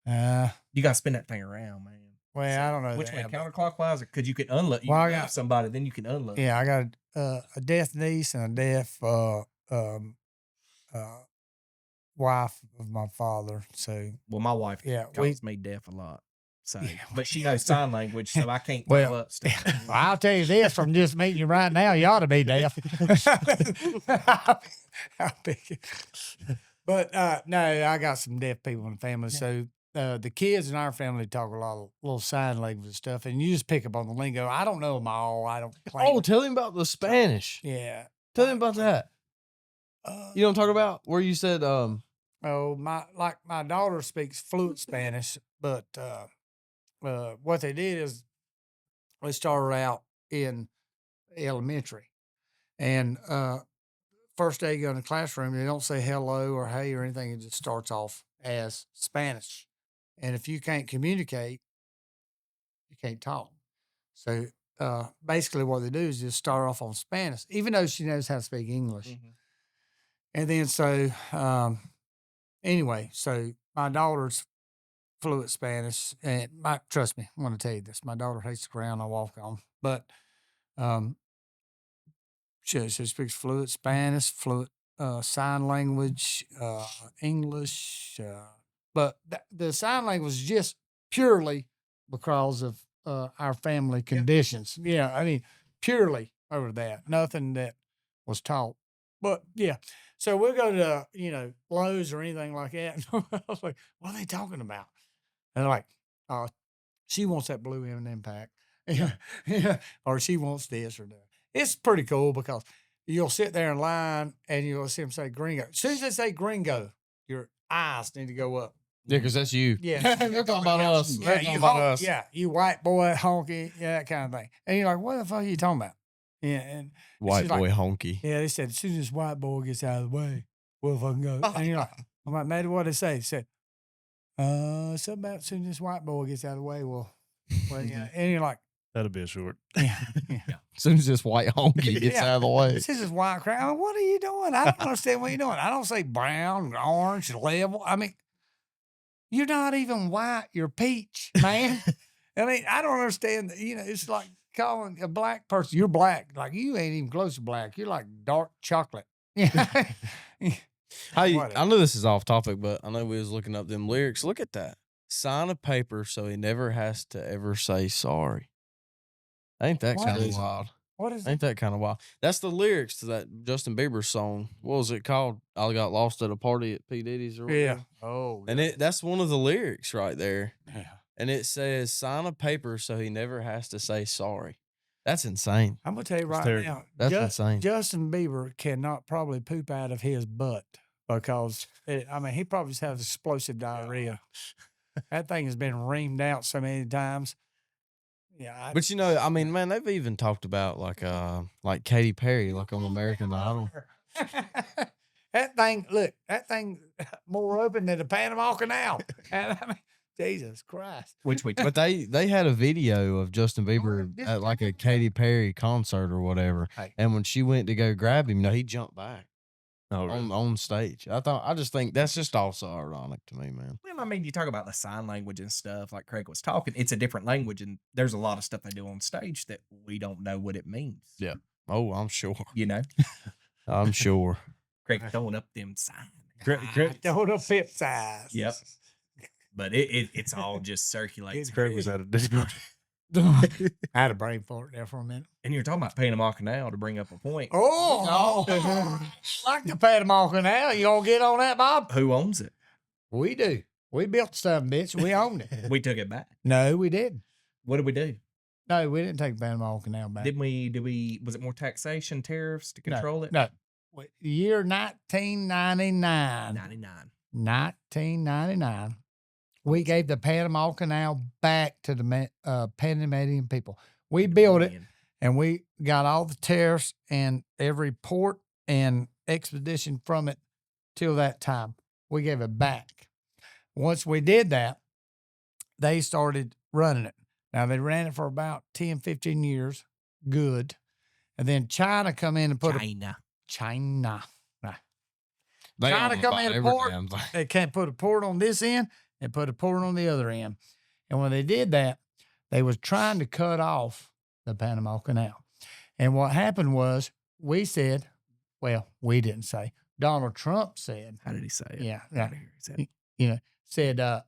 Uh, You got to spin that thing around, man. well, I don't know. Which way, that, but- counterclockwise? Because you can unload. You Well, I can got- love somebody, then you can unload. Yeah, I got a deaf niece and a deaf wife of my father. So Well, my wife yeah, calls me deaf a lot. So, Yeah. but she knows sign language, so I can't Well, well, up stuff. I'll tell you this from just meeting you right now, you ought to be deaf. But no, I got some deaf people in the family. So the kids in our family talk a lot of little sign language stuff, and you just pick up on the lingo. I don't know them all. I don't claim. Oh, tell him about the Spanish. Yeah. Tell him about that. You know what I'm talking about? Where you said, Oh, my daughter speaks fluent Spanish, but what they did is they started out in elementary, and first day you go in the classroom, they don't say hello or hey or anything. It just starts off as Spanish, and if you can't communicate, you can't talk. So basically, what they do is just start off on Spanish, even though she knows how to speak English. Mhm. And then so anyway, so my daughter's fluent Spanish, and trust me, I'm going to tell you this. My daughter hates the ground I walk on, but she speaks fluent Spanish, fluent sign language, English, but the sign language is just purely because of our family conditions. Yeah, I mean, purely over that. Nothing that was taught. But yeah, so we'll go to Lowe's or anything like that. And I was like, "What are they talking about?" And they're like, she wants that blue M&M pack, yeah, or she wants this or that. It's pretty cool because you'll sit there in line and you'll see them say gringo. As soon as they say gringo, your eyes need to go up. yeah, because that's you. Yeah. They're talking about us. Yeah, They're talking about us. Yeah, you white boy, honky, yeah, that kind of thing. And you're like, what the fuck are you talking about? Yeah, and White she's like, boy honky. yeah, they said, as soon as this white boy gets out of the way, we'll fucking go. And you're like, I'm like, man, what they say? They said, something about as soon as this white boy gets out of the way, well, yeah. And you're like, That'll be a short. yeah, yeah. As soon as this white honky gets Yeah. out of the way. This is white crowd. I mean, what are you doing? I don't understand what you're doing. I don't say brown, orange, level. I mean, you're not even white. You're peach, man. I mean, I don't understand. It's like calling a black person, you're black. Like, you ain't even close to black. You're like dark chocolate. Yeah. I Whatever. know this is off topic, but I know we was looking up them lyrics. Look at that. Sign a paper so he never has to ever say sorry. Ain't that What kind of is- wild? What is Ain't it? that kind of wild? That's the lyrics to that Justin Bieber song. What was it called? I got lost at a party at P. Diddy's or Yeah. whatever. Oh, And that's one of the lyrics right there. yeah. and it says sign a paper so he never has to say sorry. That's insane. I'm gonna tell you That's right terrible. now, That's insane. Justin Bieber cannot probably poop out of his butt because he probably just has explosive diarrhea. That thing has been reamed out so many times. Yeah, But I mean, man, they've even talked about like Katy Perry, like on American Idol. that thing more open than the Panama Canal. And I mean, Jesus Christ. Which we But they had a video of Justin Bieber this at like a Katy Perry concert or whatever, Hey. and when she went to go grab him, he jumped back Oh, really? on stage. I just think that's just also ironic to me, man. Well, I mean, you talk about the sign language and stuff, like Craig was talking. It's a different language, and there's a lot of stuff they do on stage that we don't know what it means. Yeah. Oh, I'm sure. You know, I'm sure. Craig throwing up them signs. Don't know pip size. Yep. But it's all just circulates. Craig was at a Discord. I had a brain fart there for a minute. And you're talking about Panama Canal to bring up a point. Oh, like the Panama Canal. You gonna get on that, Bob? Who owns it? We do. We built the son of a bitch. We owned it. We took it back. No, we didn't. What did we do? No, we didn't take the Panama Canal back. Did we was it more taxation, tariffs to control it? No. Year 1999. 99. 1999. We gave the Panama Canal back to the Panamanian people. We built it, and we got all the tariffs and every port and expedition from it till that time. We gave it back. Once we did that, they started running it. Now, they ran it for about 10, 15 years. Good. And then China come in and put China. They China own come about in a every port. damn thing. They can't put a port on this end and put a port on the other end. And when they did that, they was trying to cut off the Panama Canal. And what happened was we said, well, we didn't say. Donald Trump said, How did he say it? yeah, How did he say it? said,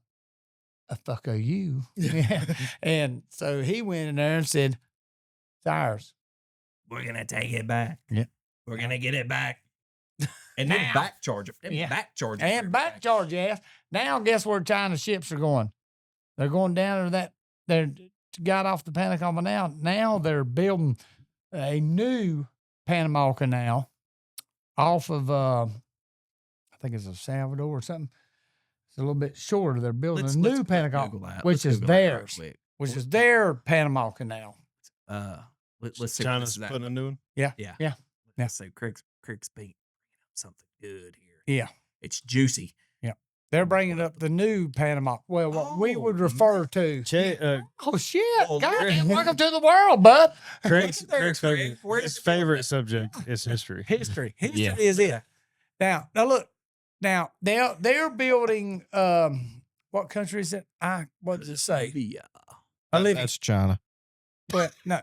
fuck are you? Yeah. And so he went in there and said, it's ours. We're gonna take it back. Yeah. We're gonna get it back. And then Now. back charge it. Yeah. Back charge it. And back charge your ass. Now, guess where China ships are going? They're going down to that. They got off the Panama Canal. Now they're building a new Panama Canal off of, I think it's El Salvador or something. It's a little bit shorter. They're building a new Panama, which is theirs, which is their Panama Canal. Let's see. China's putting a new one. Yeah. So Craig's bringing up something good here. Yeah. It's juicy. They're bringing up the new Panama. Well, what we would refer to. Oh, shit. Oh, God, welcome to the world, bud. Craig's Craig. favorite, his favorite subject is history. History. History Yeah. is it. Now look. Now they're building. What country is it? What does it say? Olivia. That's China. But no,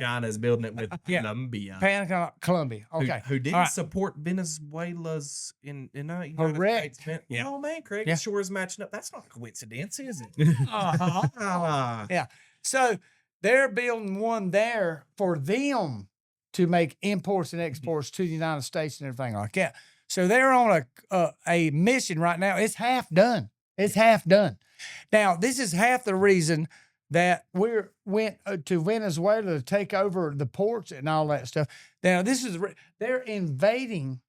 China's building it with Yeah. Colombia. Colombia. Okay. Who didn't All right. support Venezuela's in United Correct. States. Yeah. Oh man, Craig, Yeah. it sure is matching up. That's not a coincidence, is it? Uh-huh. So they're building one there for them to make imports and exports to the United States and everything like that. So they're on a mission right now. It's half done. It's half done. Now, this is half the reason that we went to Venezuela to take over the ports and all that stuff. Now, they're invading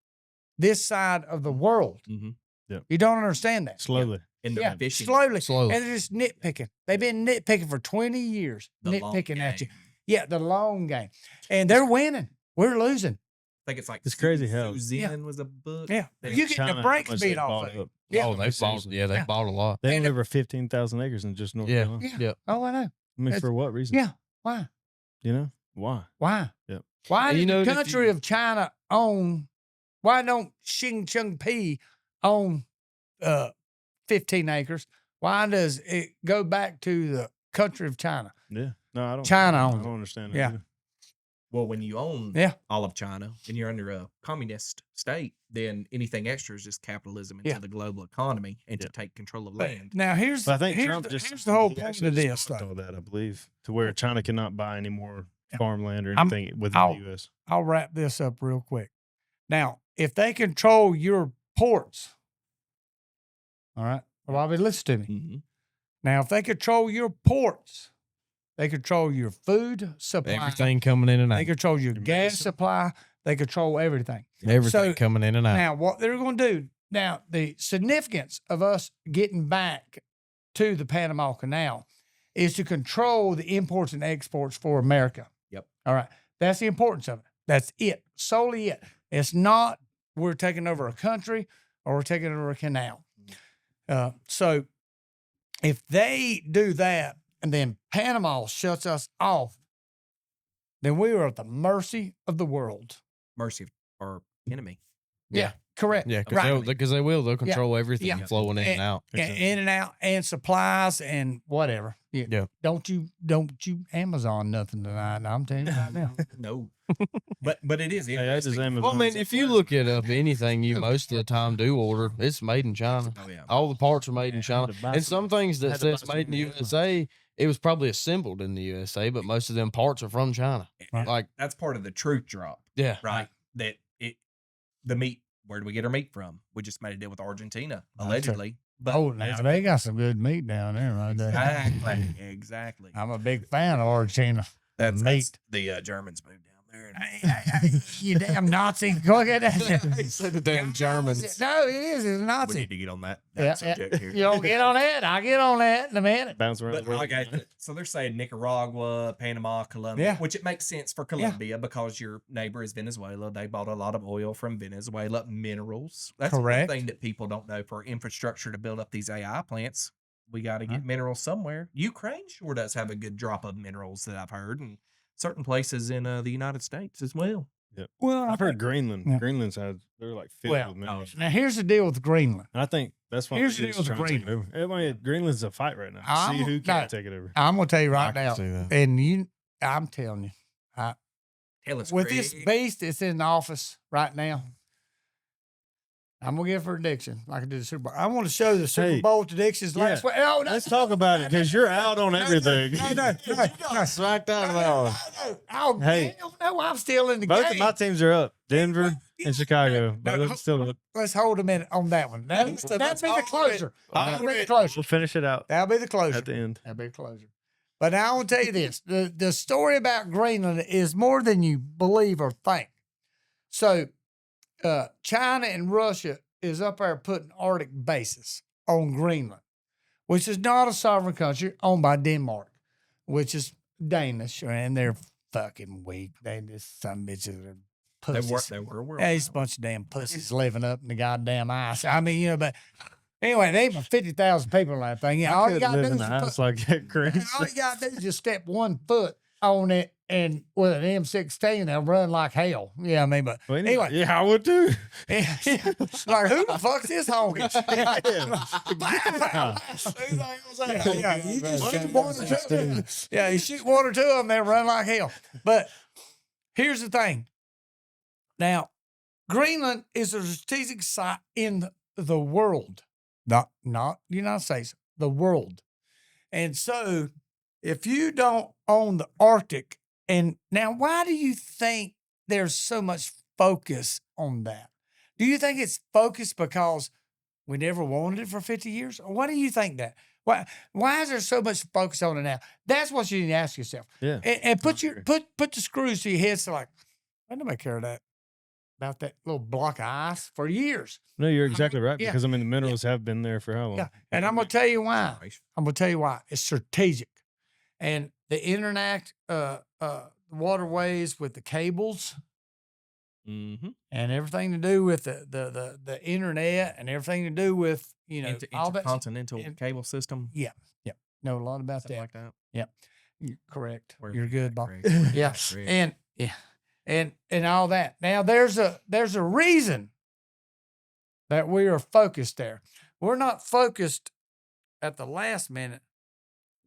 this side of the world. Mm-hmm. Yep. You don't understand that. Slowly. And Yeah, fishing. slowly. And they're just nitpicking. They've been nitpicking for 20 years, The long nitpicking at you. game. Yeah, the long game. And they're winning. We're losing. I think it's like It's crazy how- Suzanne was a book. Yeah. They- You get the brakes beat off of it. Yeah. Oh, they bought. Seriously. Yeah, they Yeah. bought a lot. They own over 15,000 acres in just North Yeah. Carolina. Yeah. Yep. Oh, I know. I mean, It's- for what reason? Yeah. Why? You know? Why? Why? Yep. Why And does you know the that country you- of China own, why don't Xing Jinping own 15 acres? Why does it go back to the country of China? Yeah. No, I don't. China I owns don't it. understand that. Yeah. either. Well, when you own Yeah. all of China and you're under a communist state, then anything extra is just capitalism into Yeah. the global economy and to take control of land. Now, here's But I think here's Trump the, just here's the whole he point actually of this. stopped Though. all that, I believe, to where China cannot buy any more Yeah. farmland or I'm- anything within I'll- the U.S. I'll wrap this up real quick. Now, if they control your ports, all right, Bobby, listen to me. Mhm. Now, if they control your ports, they control your food supply. Everything coming in and out. They control your gas supply. They control everything. Everything coming in and out. Now, what they're going to do, now, the significance of us getting back to the Panama Canal is to control the imports and exports for America. Yep. All right. That's the importance of it. That's it. Solely it. It's not we're taking over a country or we're taking over a canal. So if they do that and then Panama shuts us off, then we are at the mercy of the world. Mercy of our enemy. Yeah, correct. Yeah, Right. because they will. They'll control everything flowing in and out. In and out, and supplies and whatever. Yeah. Don't you Amazon nothing tonight. I'm telling you right now. No. But it is Hey, that's just interesting. Well, I mean, Amazon. if you look it up, anything you most of the time do order, it's made in China. Oh, yeah. All the parts are made in China. had to buy And some- some things had that to buy says made in the some USA, it was probably assembled in the USA, but most of them parts are from China. Right. Like, That's part of the truth drop, yeah. right? That the meat, where do we get our meat from? We just made a deal with Argentina, That's allegedly. But Oh, now they got some good meat down there, right there. exactly. I'm a big fan of Argentina. That's meat. the Germans moved down there. You damn Nazi. Go get that. He said the damn Germans. No, it is. It's a We Nazi. need to get on that Yeah, subject here. You don't get on that. I'll get on that in a minute. Bounce around. But the world. okay, so they're saying Nicaragua, Panama, Colombia, Yeah. which it makes sense for Colombia because your neighbor is Venezuela. They bought a lot of oil from Venezuela, minerals. That's Correct. one thing that people don't know. For infrastructure to build up these AI plants, we got to get minerals somewhere. Ukraine sure does have a good drop of minerals that I've heard, and certain places in the United States as well. Well, I've heard Greenland. Yeah. Greenland's had they're like filled Well, with minerals. now here's the deal with Greenland. And I think that's why Here's they're the just deal with trying to take it over. I mean, Greenland's a fight right now. I'm- See who can no. take it over. I'm gonna tell you I right can now, see that. and I'm telling you, Tell us, with this Craig. beast that's in office right now, I'm gonna give a prediction like I did the Super Bowl. I want to show the Super Hey, Bowl predictions last week. Oh, no, Let's talk about it because you're out on everything. No. Smacked out of that. Oh, Hey. hell no, I'm still in the Both of game. my teams are up. Denver and Chicago. Both of them still up. Let's hold a minute on that one. That'll be the closer. That'll be the closer. We'll finish it out That'll be the closer. at the end. That'll be the closer. But now I want to tell you this: the story about Greenland is more than you believe or think. So, China and Russia is up there putting Arctic bases on Greenland, which is not a sovereign country owned by Denmark, which is Danish, and they're fucking weak. They just some bitches are pussies. They were world. Yeah, it's a bunch of damn pussies living up in the goddamn ice. I mean, but anyway, they have 50,000 people on that thing. Yeah, all you Couldn't gotta live do in is the house like that, Chris. all you gotta do is just step 1 foot on it, and with an M16, they'll run like hell. Yeah, I mean, but Well, anyway, yeah, I would too. like who the fuck's this honky? Yeah, you shoot 1 or 2 of them, they'll run like hell. But here's the thing. Now, Greenland is a strategic site in the world, not the United States, the world. And so, if you don't own the Arctic, and now why do you think there's so much focus on that? Do you think it's focused because we never wanted it for 50 years? Or why do you think that? Why is there so much focus on it now? That's what you need to ask yourself. Yeah. And put I your agree. put the screws to your head. So like, I nobody care about that little block of ice for years. No, you're exactly right. yeah. Because I mean, the minerals have been there for how long? Yeah. And I'm gonna tell you why. It's strategic. And the internet, waterways with the cables Mm-hmm. and everything to do with the internet and everything to do with, all that. Intercontinental and- cable system. Know a lot about Something that. like that. You're correct. Where- You're good, Bob. Craig, where- Yeah. Craig. And all that. Now there's a reason that we are focused there. We're not focused at the last minute.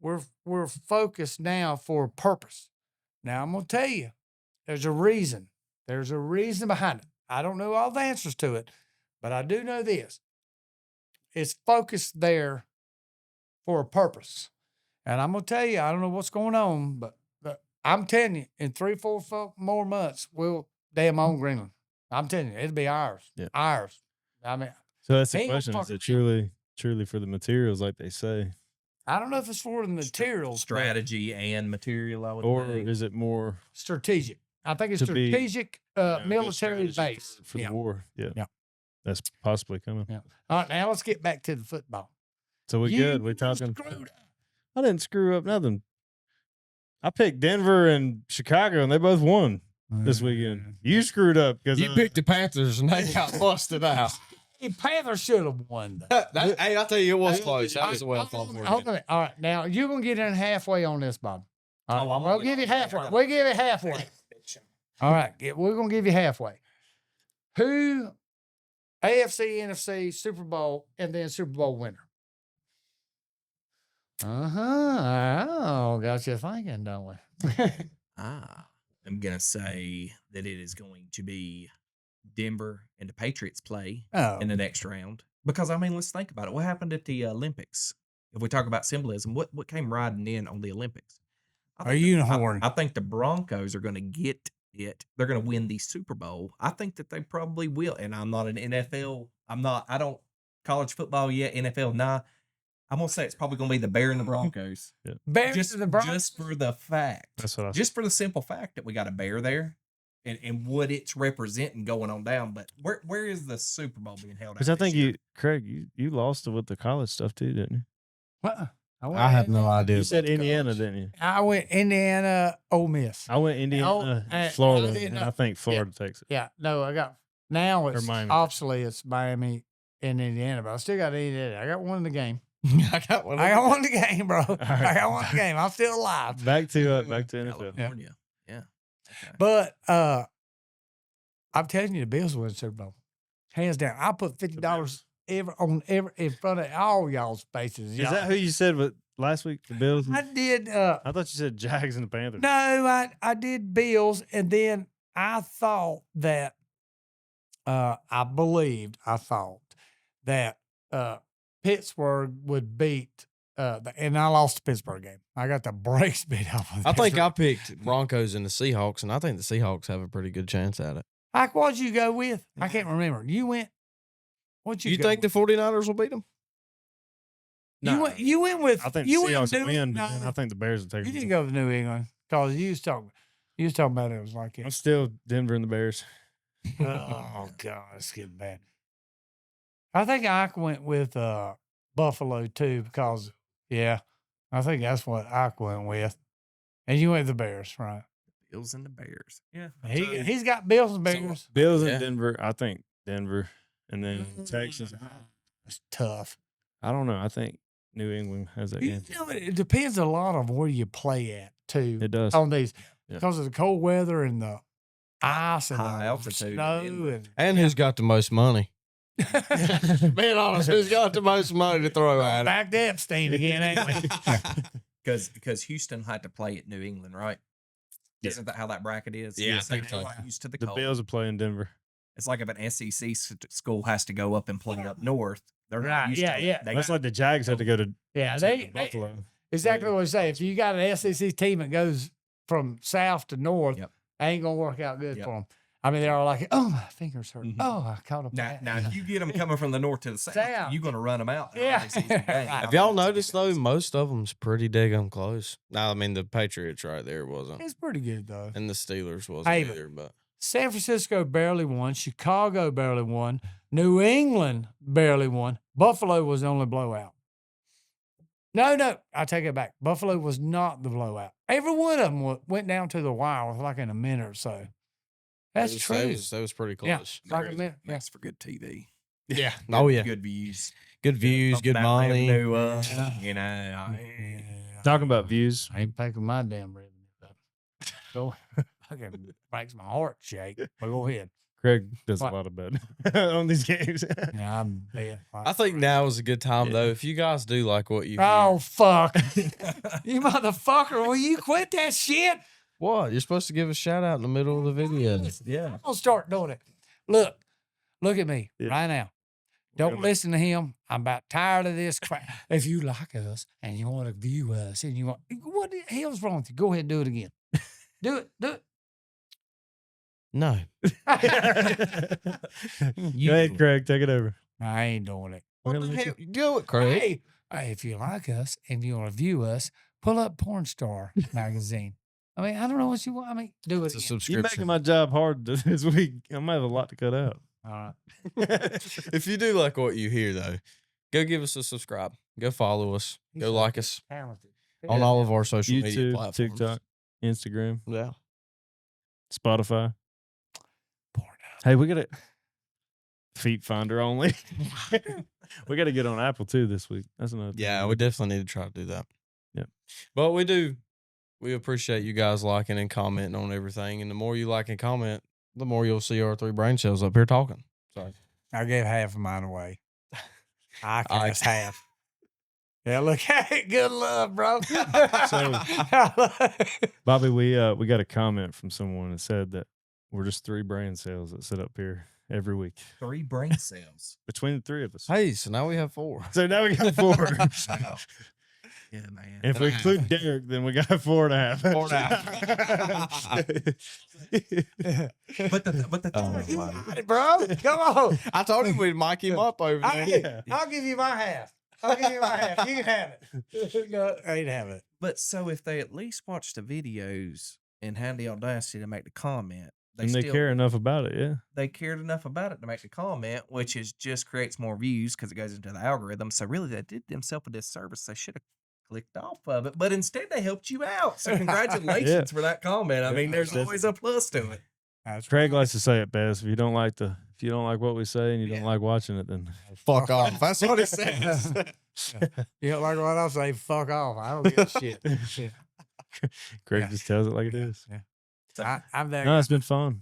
We're focused now for a purpose. Now I'm gonna tell you, there's a reason. There's a reason behind it. I don't know all the answers to it, but I do know this. It's focused there for a purpose. And I'm gonna tell you, I don't know what's going on, but I'm telling you, in 3-4 more months, we'll damn own Greenland. I'm telling you, it'll be ours. Yeah. Ours. I mean, So that's the Ain't no question. Is fucking- it truly for the materials like they say? I don't know if it's for the materials, but strategy and material. I would Or think. is it more strategic. I think it's To be, strategic good military strategy base. for Yeah. the war? Yeah. Yeah. That's possibly coming. Yeah. All right, now let's get back to the football. So we good. We talking. screwed up. I didn't screw up nothing. I picked Denver and Chicago, and they both won this weekend. You screwed up because You picked the Panthers and they got busted out. The Panthers should have won. Though. Hey, I'll tell you, it was close. That was a well fought Hold for on. All right, now you're gonna get in halfway on this, Bob. All right, Oh, I'm we'll gonna- give you halfway. We'll give you halfway. All right, we're gonna give you halfway. Who? AFC, NFC, Super Bowl, and then Super Bowl winner. Oh, got you thinking, don't we? I'm gonna say that it is going to be Denver and the Patriots play Oh, in the next round. Because I mean, let's think about it. What happened at the Olympics? If we talk about symbolism, what came riding in on the Olympics? a unicorn. I think the Broncos are going to get it. They're going to win the Super Bowl. I think that they probably will. And I'm not an NFL. I don't college football yet. NFL, nah. I'm going to say it's probably going to be the Bear and the Broncos. Bears just, to the Broncos. just for the fact. That's what I Just for the simple fact that we got a Bear there and what it's representing going on down. But where is the Super Bowl being held at? Because I this think year? Craig, you lost it with the college stuff too, didn't you? What? I have no idea. You said Indiana, didn't you? I went Indiana, Ole Miss. I went Indiana, I Florida, didn't and know. I think Florida takes it. Yeah, no, I got now it's Miami. obviously it's Miami and Indiana, but I still got Indiana. I got one in the game. I got one. I got one in the game, bro. right. I got one in the game. I'm still alive. Back to NFL. California. Yeah. Okay. But I'm telling you, the Bills will win the Super Bowl. Hands down. I put $50 every in front of all y'all's faces. Is that who you said with last week? The Bills? I did I thought you said Jags and the Panthers. no, I did Bills, and then I thought that I thought that Pittsburgh would beat and I lost the Pittsburgh game. I got the brakes beat off of I think Pittsburgh. I picked Broncos and the Seahawks, and I think the Seahawks have a pretty good chance at it. Like, what'd you go with? I can't remember. You went. What'd you? You go think the with? 49ers will beat them? No. You went with. I think the you went Seahawks New- will win, no, but then I think the Bears will take you it. didn't go with New England because you was talking about it was like I'm it. still Denver and the Bears. Oh God, it's getting bad. I think I went with Buffalo too because I think that's what I went with, and you went with the Bears, right? Bills and the Bears. Yeah. He's got Bills and Bears. Bills Yeah. and Denver. I think Denver, and then Texas. It's tough. I don't know. I think New England has that You game. know, it depends a lot on where you play at too. It does. On these Yeah. because of the cold weather and the ice and High the altitude snow and- and And who's got the most money? Being honest, who's got the most money to throw at it? back to Epstein again, ain't we? Because Houston had to play at New England, right? Yeah. Isn't that how that bracket is? Yeah, I Yes, think they're so. used to the The cold. Bills are playing Denver. It's like if an SEC school has to go up and play up north. They're not Right, used yeah, to it. yeah. They That's got- like the Jags had to go to Yeah, they Buffalo. exactly what I say. If you got an SEC team that goes from south to north, Yep. ain't gonna work out good Yep. for them. I mean, they're all like, "Oh, my fingers hurt. Mhm. Oh, I caught a now, bat." now, if you get them coming from the north to the south, South. you're going to run them out. in Yeah. early season game. Have y'all noticed though? Most of them's pretty daggum close. Now, I mean, the Patriots right there wasn't, It's pretty good though. and the Steelers wasn't Hey, but- either. But San Francisco barely won. Chicago barely won. New England barely won. Buffalo was the only blowout. No, I take it back. Buffalo was not the blowout. Every one of them went down to the wire with like in a minute or so. That's true. That was pretty Yeah. close. Like a minute. Yeah. Makes for good TV. Yeah. Oh yeah. Good views. Good views. Good money. Revenue, Yeah. you know, Talking about views. I ain't taking my damn revenue up. So fucking breaks my heart, Jake. But go ahead. Craig does What? a lot of betting on these games. Yeah, I'm bad. I think now is a good time though. If you guys do like what you hear. Oh fuck. You motherfucker, will you quit that shit? What? You're supposed to give a shout out in the middle of the video. yeah. I'm gonna start doing it. Look at me Yeah. right now. Don't listen to him. I'm about tired of this crap. If you like us and you want to view us and you want, what the hell's wrong with you? Go ahead and do it again. Do it. No. Go ahead, Craig. Take it over. I ain't doing it. What the hell? Do it, Craig. Hey, Hey, if you like us and you want to view us, pull up Porn Star magazine. I mean, I don't know what you want. I mean, do it It's a again. You're subscription. making my job hard this week. I might have a lot to cut out. All right. If you do like what you hear, though, go give us a subscribe. Go follow us. He's Go so like us talented. on all of our social media YouTube, platforms. TikTok, Instagram, Yeah. Spotify. Porn. Hey, we got a feet finder only. We got to get on Apple too this week. That's another thing. Yeah, we definitely need to try to do that. Yep. But we do. We appreciate you guys liking and commenting on everything. And the more you like and comment, the more you'll see our 3 brain cells up here talking. So I gave half of mine away. I I- cast half. Yeah, look at it. Good love, bro. Bobby, we got a comment from someone that said that we're just 3 brain cells that sit up here every week 3 brain cells. between the 3 of us. hey, so now we have 4. So now we got 4. Wow. Yeah, man. If we include Derek, then we got 4.5. 4.5. But the Oh, thing is, my. Bro, come on. I told him we'd mic him up over there. I'll give you my half. I'll give you my half. You can have it. No, I ain't have it. but so if they at least watch the videos and had the audacity to make the comment, And they still care enough about it, yeah. they cared enough about it to make the comment, which is just creates more views because it goes into the algorithm. So really, they did themselves a disservice. They should have clicked off of it, but instead they helped you out. So congratulations for that comment. I mean, there's always a plus to it. That's Craig likes to say it best. If you don't like what we say and you don't like watching it, then Fuck off. That's what he says. You know, like what I'll say, fuck off. I don't give a shit. Yeah. Craig Yeah. just tells it like it is. I'm there. No, it's been fun.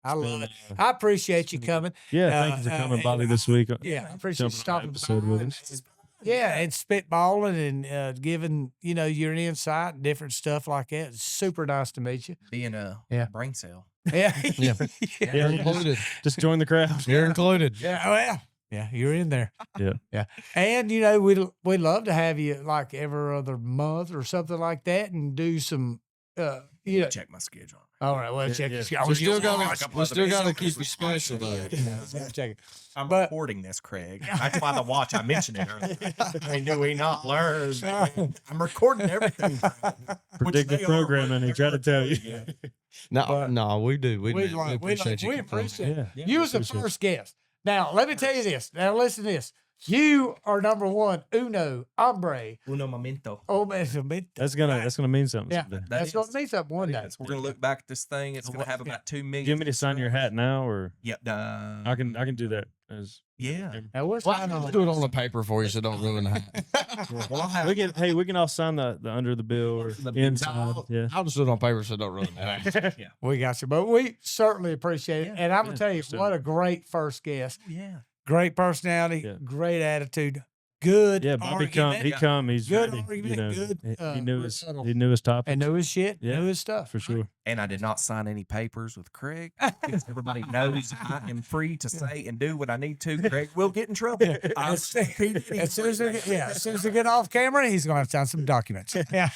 I love it. I appreciate you coming. Yeah, thank you for coming, Bobby, this week. Yeah, I appreciate you Jumping on an stopping episode by with and- us. Yeah, and spitballing and giving, your insight and different stuff like that. It's super nice to meet you. Being a Yeah. brain cell. Yeah. Yeah. yeah. You're included. Just join the crowd. You're included. Yeah, well, yeah, you're in there. Yeah. Yeah. And we'd love to have you like every other month or something like that and do some Check my schedule. all right, well, check yeah. this. We still got gotta keep it special though. Check it. I'm But- recording this, Craig. That's why the watch I mentioned it earlier. I mean, do we not learn? I'm recording everything. Predictive they are, programming, he but tried to tell you. Yeah. No, we do. We We do. like- we appreciate like- you. we appreciate it. Yeah. You was the appreciate it. first guest. Now, let me tell you this. Now, listen to this. You are number one, uno, hombre, Uno momento. obviamente. That's gonna mean something Yeah. someday. That's going to mean something one day. We're gonna look back at this thing. It's gonna have about 2 million. Do you want me to sign your hat now, or Yep. I can do that as Yeah. Now, we're Well, signing I'll on do it on the paper for you, so don't ruin the hat. Well, I'll have. we can all sign the under the bill or inside. Yeah. I'll just do it on paper, so don't ruin the hat. We got you, but we certainly appreciate it. Yeah, And I'm gonna yeah, tell you, for what sure. a great first guest. Yeah. Great personality, Yeah. great attitude, good Yeah, Bobby argument, he's Good ready. argument, good, he knew his rebuttal. he knew his topic and knew his shit, Yeah. knew his stuff. for sure. And I did not sign any papers with Craig. Because everybody knows I am free to say and do what I need to. Craig will get in trouble. As soon as they get off camera, he's going to have to sign some documents. Yeah.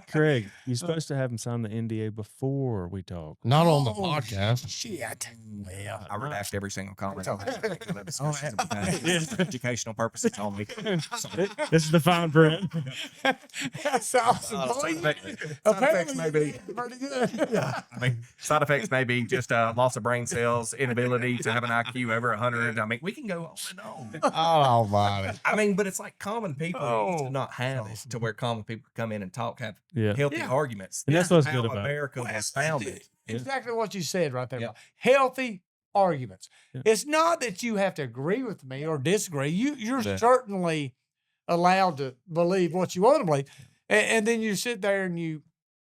Craig, you're supposed to have him sign the NDA before we talk. Not on the Oh, podcast. Shit. Well, I redact every single comment. Oh, For educational purposes only. This is the fine print. that's awesome. Side boy. effects may be. Pretty good. Yeah. I mean, side effects may be just loss of brain cells, inability to have an IQ over 100. I mean, we can go on and on. Oh my! I mean, but it's like common people used Oh. to not have it to where common people come in and talk, have Yeah. healthy Yeah. arguments. And that's This is what's good how about it. America was founded. Exactly what you said right there. Yeah. Bob. Healthy arguments. Yeah. It's not that you have to agree with me or disagree. You're Yeah. certainly allowed to believe what you want to believe. And then you sit there and you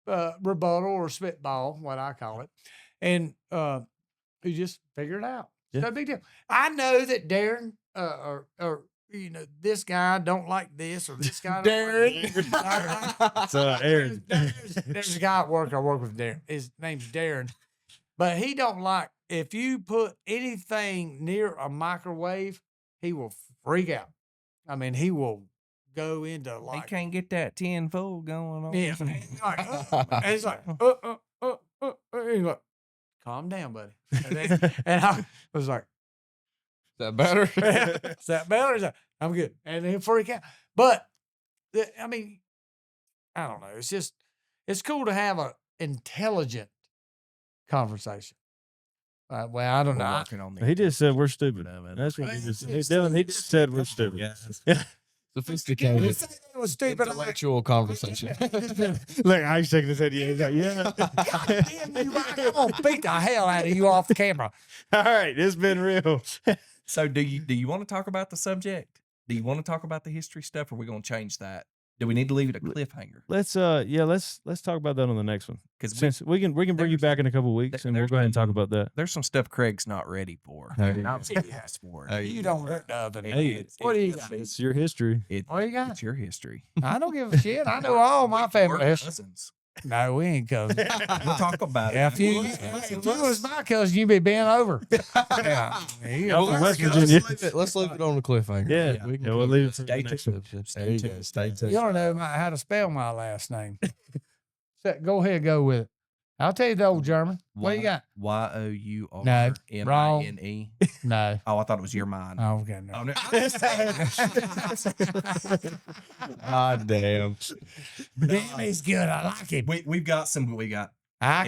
rebuttal or spitball, what I call it, and you just figure it out. It's Yeah. no big deal. I know that Darren or this guy don't like this or this guy don't like this. So Aaron. There's a guy at work. I work with Darren. His name's Darren, but he don't like if you put anything near a microwave, he will freak out. I mean, he will go into He like can't get that 10 fold going on. yeah, and he's like he's like, calm down, buddy. And I was like, Is that better? is that better? He's like, I'm good. And he'll freak out. But I mean, I don't know. It's cool to have a intelligent conversation. Well, I don't We're know. working on the He just said we're stupid. of it. That's what he just said. Dylan, he just said we're stupid. Sophisticated, It was stupid. intellectual conversation. Look, I shaking his head. Yeah, he's like, yeah. I'm gonna beat the hell out of you off camera. All right, it's been real. So do you want to talk about the subject? Do you want to talk about the history stuff, or are we going to change that? Do we need to leave it a cliffhanger? Let's let's talk about that on the next one. Because Since we can bring you there's- back in a couple weeks, and we'll there's go ahead and talk some- about that. there's some stuff Craig's not ready for. There you And go. I'm serious for it. You don't hurt nothing. Hey, what do you got? It's your history. What do you got? It's your history. I don't give a shit. I know all my family We're history. cousins. No, we ain't cousins. We'll talk about Yeah, it. if you was my cousin, you'd be bent over. Yeah. You Y'all go from first. West Virginia. Let's leave it on the cliffhanger. Yeah, we can we'll leave it for the Stay next tuned. episode. There you go. Stay tuned. You don't know how to spell my last name. Go ahead, go with it. I'll tell you the old German. What you got? YOURMINE. No. Oh, I thought it was your mind. Oh, okay. No. Oh, no. Ah, damn. Damn, he's good. I like him. We've got some. We got.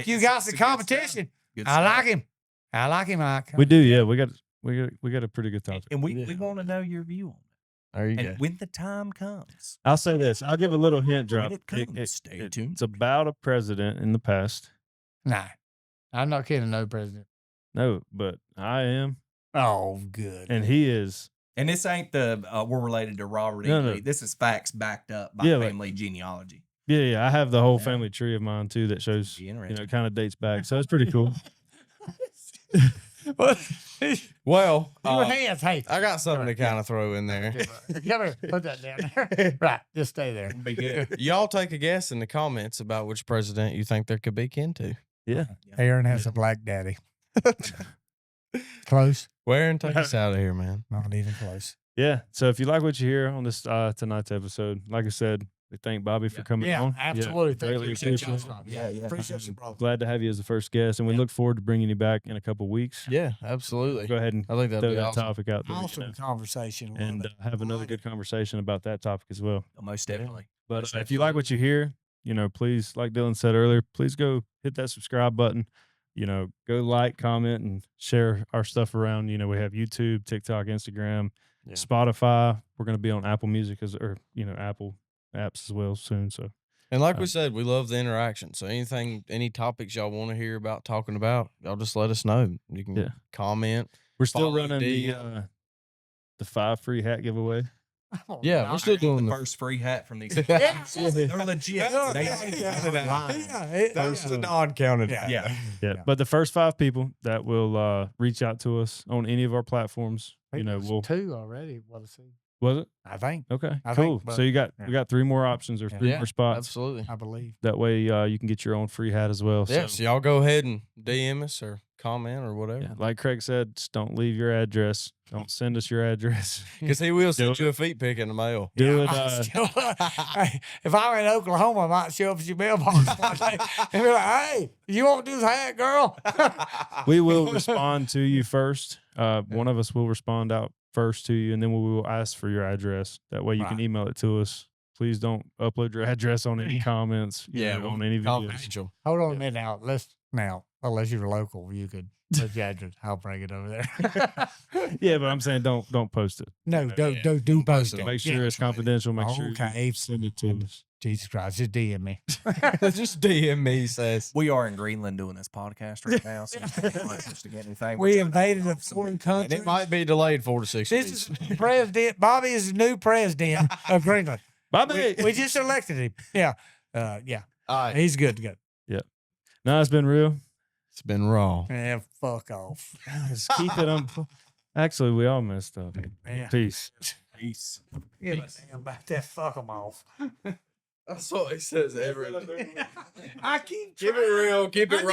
You got some competition. Good I like him. I like him. We do, yeah. We got a pretty good topic. And we want to know your view on There you it. go. And when the time comes, I'll say this. I'll give a little hint drop. when it comes, stay tuned. It's about a president in the past. Nah. I'm not kidding. No president. No, but I am, Oh, good. and he is. And this ain't the we're related to Robert E. No, no. Lee. This is facts backed up by Yeah, like- family genealogy. Yeah. I have the whole Yeah. family tree of mine too that shows, Be you know, interesting. it kind of dates back. So it's pretty cool. Well, Your hands, hey. I got something to kind of throw in there. Come here. Put that down there. Right. Just stay there. Be good. Y'all take a guess in the comments about which president you think there could be kin to. Yeah. Aaron has a black daddy. Close. Where and take us out of here, man. Not even close. Yeah. So if you like what you hear on this tonight's episode, like I said, we thank Bobby for coming Yeah, on. absolutely. greatly Appreciate appreciate y'all. it. Yeah. Appreciate you, bro. Glad to have you as the first guest, and we look forward to bringing you back in a couple weeks. Yeah, absolutely. Go ahead and I think that'd throw be that awesome. topic out there, Awesome conversation. Love and it. have another good conversation about that topic as well. Most definitely. But Most if you like what you hear, please, like Dylan said earlier, please go hit that subscribe button. Go like, comment, and share our stuff around. We have YouTube, TikTok, Instagram, Yeah. Spotify. We're going to be on Apple Music Apple apps as well soon. So And like we said, we love the interaction. So any topics y'all want to hear about talking about, y'all just let us know. You can Yeah. comment. we're still Follow running the 5 free hat giveaway. Oh, Yeah, God. we're still doing The the first free hat from these. Yeah. They're legit. Yeah. They- Those are the non-counted. Yeah. Yeah. But the first 5 people that will reach out to us on any of our platforms, we'll. 2 already. What I see. Was it? I think. Okay. I cool. think, So but- we got yeah. 3 more options or 3 Yeah, more spots. Absolutely. I believe. That way you can get your own free hat as well. Yeah, so y'all go ahead and DM us or comment or whatever. Yeah, like Craig said, just don't leave your address. Don't send us your address. Because he will send Do you a feet pic in the mail. Do it. Hey, if I were in Oklahoma, I might show up at your mailbox one day and be like, "Hey, you want this hat, girl?" We will respond to you first. One of us will respond out first to you, and then we will ask for your address. That way you can Right. email it to us. Please don't upload your address on any comments. On any videos. Confidential. Hold on a minute now. Unless you're local, you could put your address. I'll bring it over there. Yeah, but I'm saying don't post it. No, don't post it. Make sure it's confidential. Make sure Okay. you send it to us. Jesus Christ, just DM me. Just DM me, he says. We are in Greenland doing this podcast right now, so if you want us to get anything. We invaded a foreign And country. it might be delayed 4 to 6 This weeks. is President Bobby is the new president of Greenland. Bye-bye. We just elected him. Yeah. Yeah. All right. He's good to go. No, it's been real. It's been raw. Yeah, fuck off. Just keep it on. Actually, we all messed up. Yeah. Peace. Peace. Give a damn about that. Fuck them off. That's what he says every I keep Keep it real. Keep it raw.